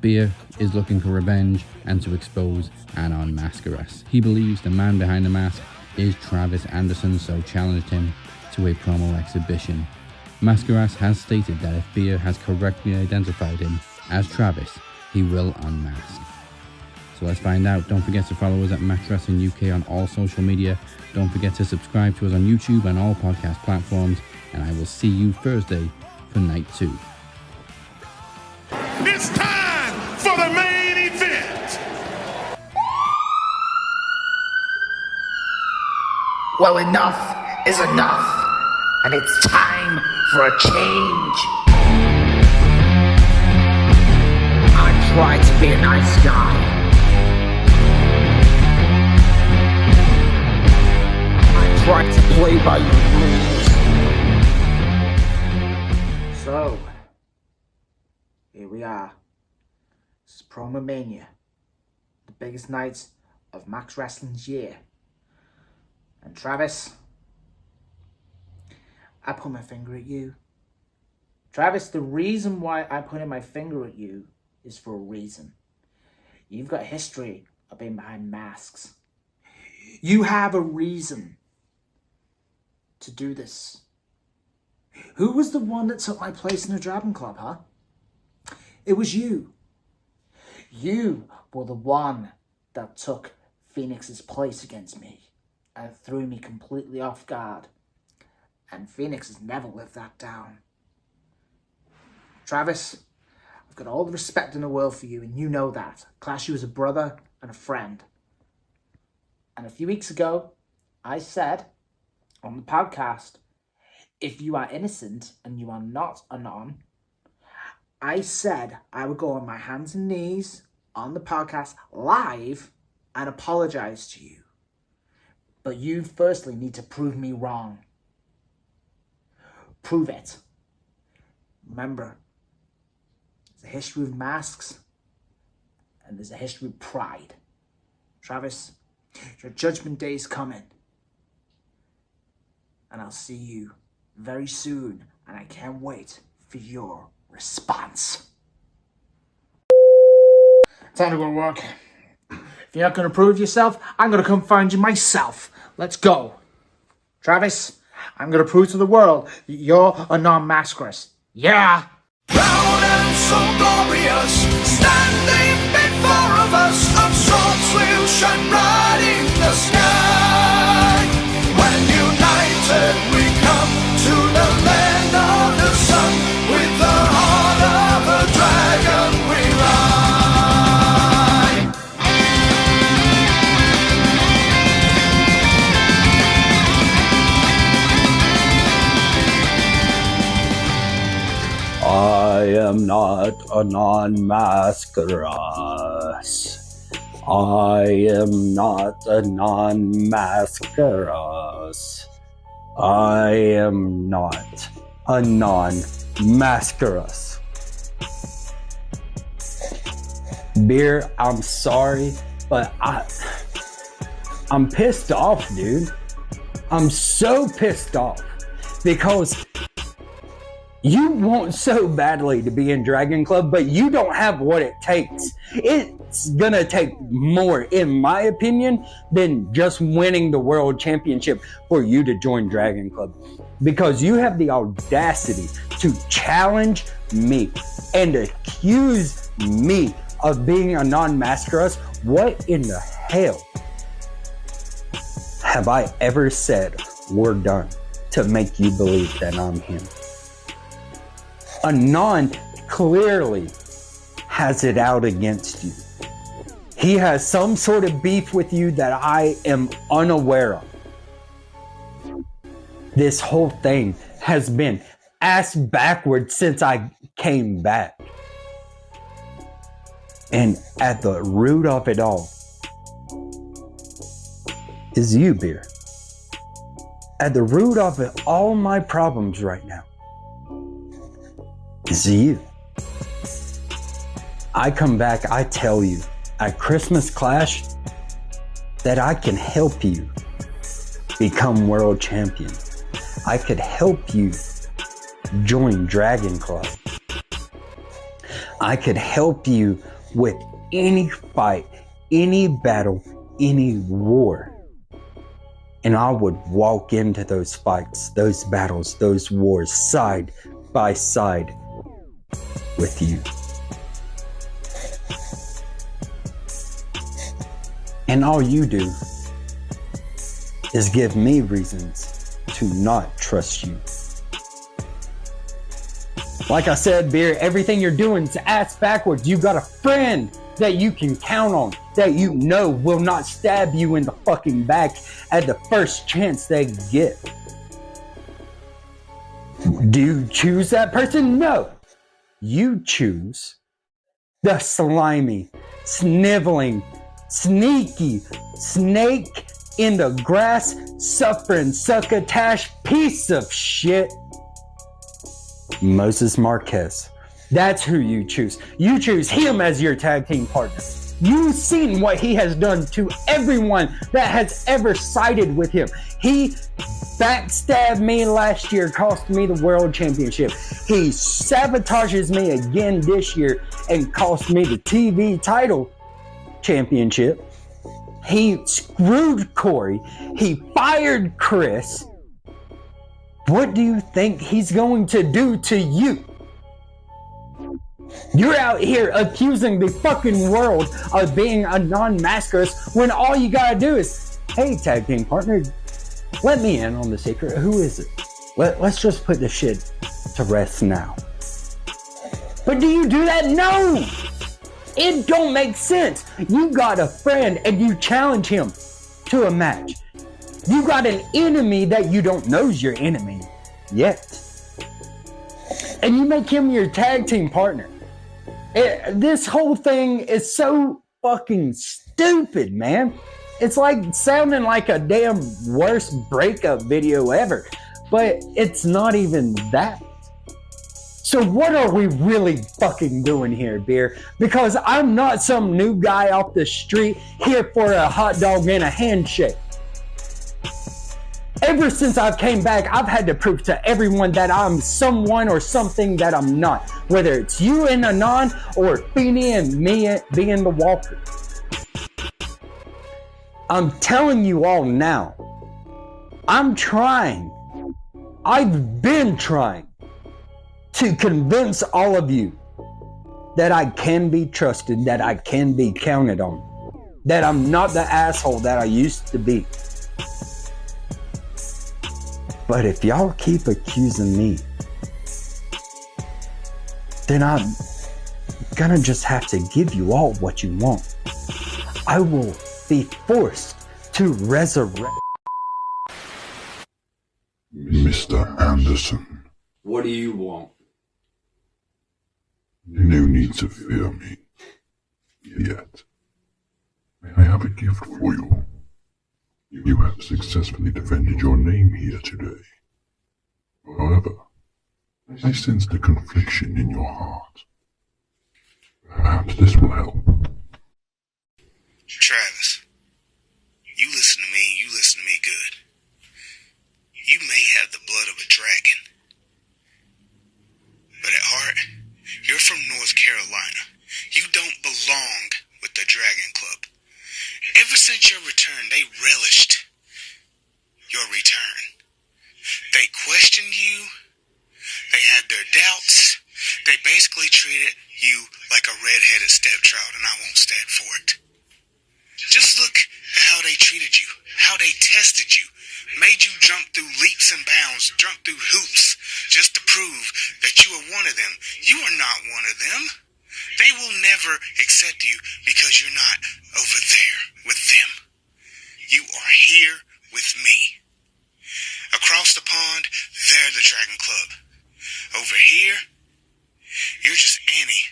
Beer is looking for revenge and to expose and unmask us. He believes the man behind the mask is Travis Anderson, so challenged him to a promo exhibition. Mascaras has stated that if Beer has correctly identified him as Travis, he will unmask. So let's find out. Don't forget to follow us at Match Wrestling UK on all social media. Don't forget to subscribe to us on YouTube and all podcast platforms. And I will see you Thursday for night 2. It's time for the main event. Well, enough is enough, and it's time for a change. I try to be a nice guy. I try to play by your rules. So, here we are. This is Promomania, the biggest night of Max Wrestling's year. And Travis, I put my finger at you. Travis, the reason why I'm putting my finger at you is for a reason. You've got a history of being behind masks. You have a reason to do this. Who was the one that took my place in the Dragon Club, huh? It was you. You were the one that took Phoenix's place against me and threw me completely off guard. And Phoenix has never lived that down. Travis, I've got all the respect in the world for you, and you know that. I class you as a brother and a friend. And a few weeks ago, I said on the podcast, if you are innocent and you are not anon, I said I would go on my hands and knees on the podcast live and apologize to you. But you firstly need to prove me wrong. Prove it. Remember, there's a history of masks and there's a history of pride. Travis, your judgment day is coming. And I'll see you very soon, and I can't wait for your response. Time to go to work. If you're not going to prove yourself, I'm going to come find you myself. Let's go. Travis, I'm going to prove to the world that you're a non-maskerist. Yeah. Proud and so glorious, standing before of us, of sorts will shine bright in the sky. When united we come to the land of the sun, with the heart of a dragon we ride. I am not a non-mascaras. I am not a non-mascaras. I am not a non-mascaras. Beer, I'm sorry, but I'm pissed off, dude. I'm so pissed off because you want so badly to be in Dragon Club, but you don't have what it takes. It's gonna take more, in my opinion, than just winning the world championship for you to join Dragon Club. Because you have the audacity to challenge me and accuse me of being a non-mascaras. What in the hell have I ever said or done to make you believe that I'm him? Anon clearly has it out against you. He has some sort of beef with you that I am unaware of. This whole thing has been ass backwards since I came back. And at the root of it all is you, Beer. At the root of it, all my problems right now is you. I come back, I tell you at Christmas Clash that I can help you become world champion. I could help you join Dragon Club. I could help you with any fight, any battle, any war. And I would walk into those fights, those battles, those wars side by side with you. And all you do is give me reasons to not trust you. Like I said, Beer, everything you're doing is ass backwards. You got a friend that you can count on, that you know will not stab you in the fucking back at the first chance they get. Do you choose that person? No. You choose the slimy, sniveling, sneaky, snake in the grass, suffering, succotash piece of shit, Moses Marquez. That's who you choose. You choose him as your tag team partner. You've seen what he has done to everyone that has ever sided with him. He backstabbed me last year, cost me the world championship. He sabotages me again this year and cost me the TV title championship. He screwed Corey. He fired Chris. What do you think he's going to do to you? You're out here accusing the fucking world of being a non-maskerist when all you gotta do is, hey, tag team partner, let me in on the secret. Who is it? Let's just put this shit to rest now. But do you do that? No! It don't make sense. You got a friend and you challenge him to a match. You got an enemy that you don't know is your enemy yet. And you make him your tag team partner. This whole thing is so fucking stupid, man. It's like sounding like a damn worst breakup video ever. But it's not even that. So what are we really fucking doing here, Beer? Because I'm not some new guy off the street here for a hot dog and a handshake. Ever since I came back, I've had to prove to everyone that I'm someone or something that I'm not. Whether it's you and Anon or Feeney and me being the Walker. I'm telling you all now. I'm trying. I've been trying to convince all of you that I can be trusted, that I can be counted on, that I'm not the asshole that I used to be. But if y'all keep accusing me, then I'm gonna just have to give you all what you want. I will be forced to resurrect. Mr. Anderson. What do you want? No need to fear me. Yet. I have a gift for you. You have successfully defended your name here today. However, I sense the confliction in your heart. Perhaps this will help. Travis, you listen to me, you listen to me good. You may have the blood of a dragon, but at heart, you're from North Carolina. You don't belong with the Dragon Club. Ever since your return, they relished your return. They questioned you. They had their doubts. They basically treated you like a red-headed stepchild, and I won't stand for it. Just look at how they treated you, how they tested you, made you jump through leaps and bounds, jump through hoops, just to prove that you are one of them. You are not one of them. They will never accept you because you're not over there with them. You are here with me. Across the pond, they're the Dragon Club. Over here, you're just Annie,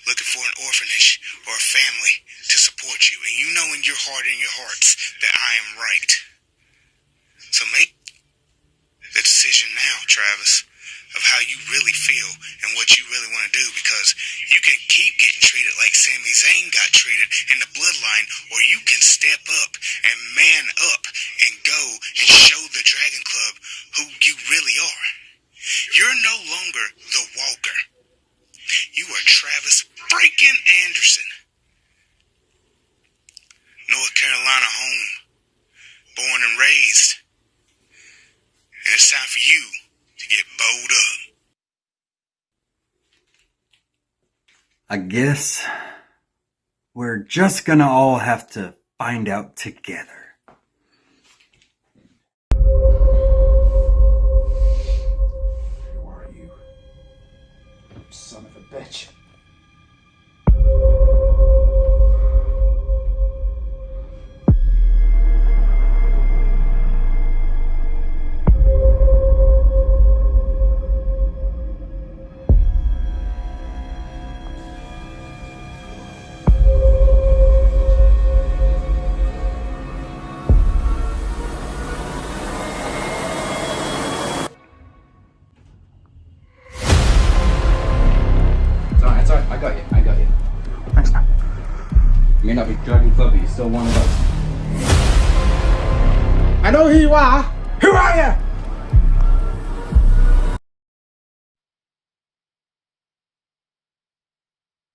looking for an orphanage or a family to support you. And you know in your heart and your hearts that I am right. So make the decision now, Travis, of how you really feel and what you really want to do, because you can keep getting treated like Sami Zayn got treated in the bloodline, or you can step up and man up and go and show the Dragon Club who you really are. You're no longer the Walker. You are Travis freaking Anderson. found a home, born and raised. And it's time for you to get bowed up. I guess we're just gonna all have to find out together. Who are you? Son of a bitch. It's alright, I got you. Thanks, man. You may not be Dragon Club, but you're still one of us. I know who you are. Who are you?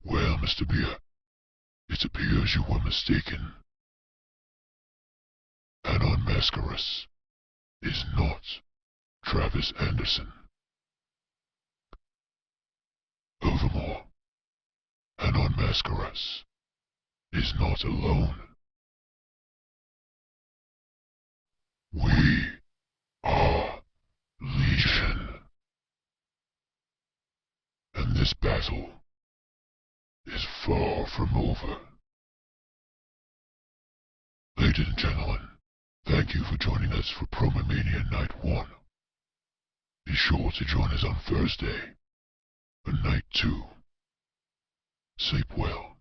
Well, Mr. Beer, it appears you were mistaken. Anon Mascaras is not Travis Anderson. Furthermore, Anon Mascaras is not alone. We are Legion. And this battle is far from over. Ladies and gentlemen, thank you for joining us for Promomania Night 1. Be sure to join us on Thursday for Night 2. Sleep well.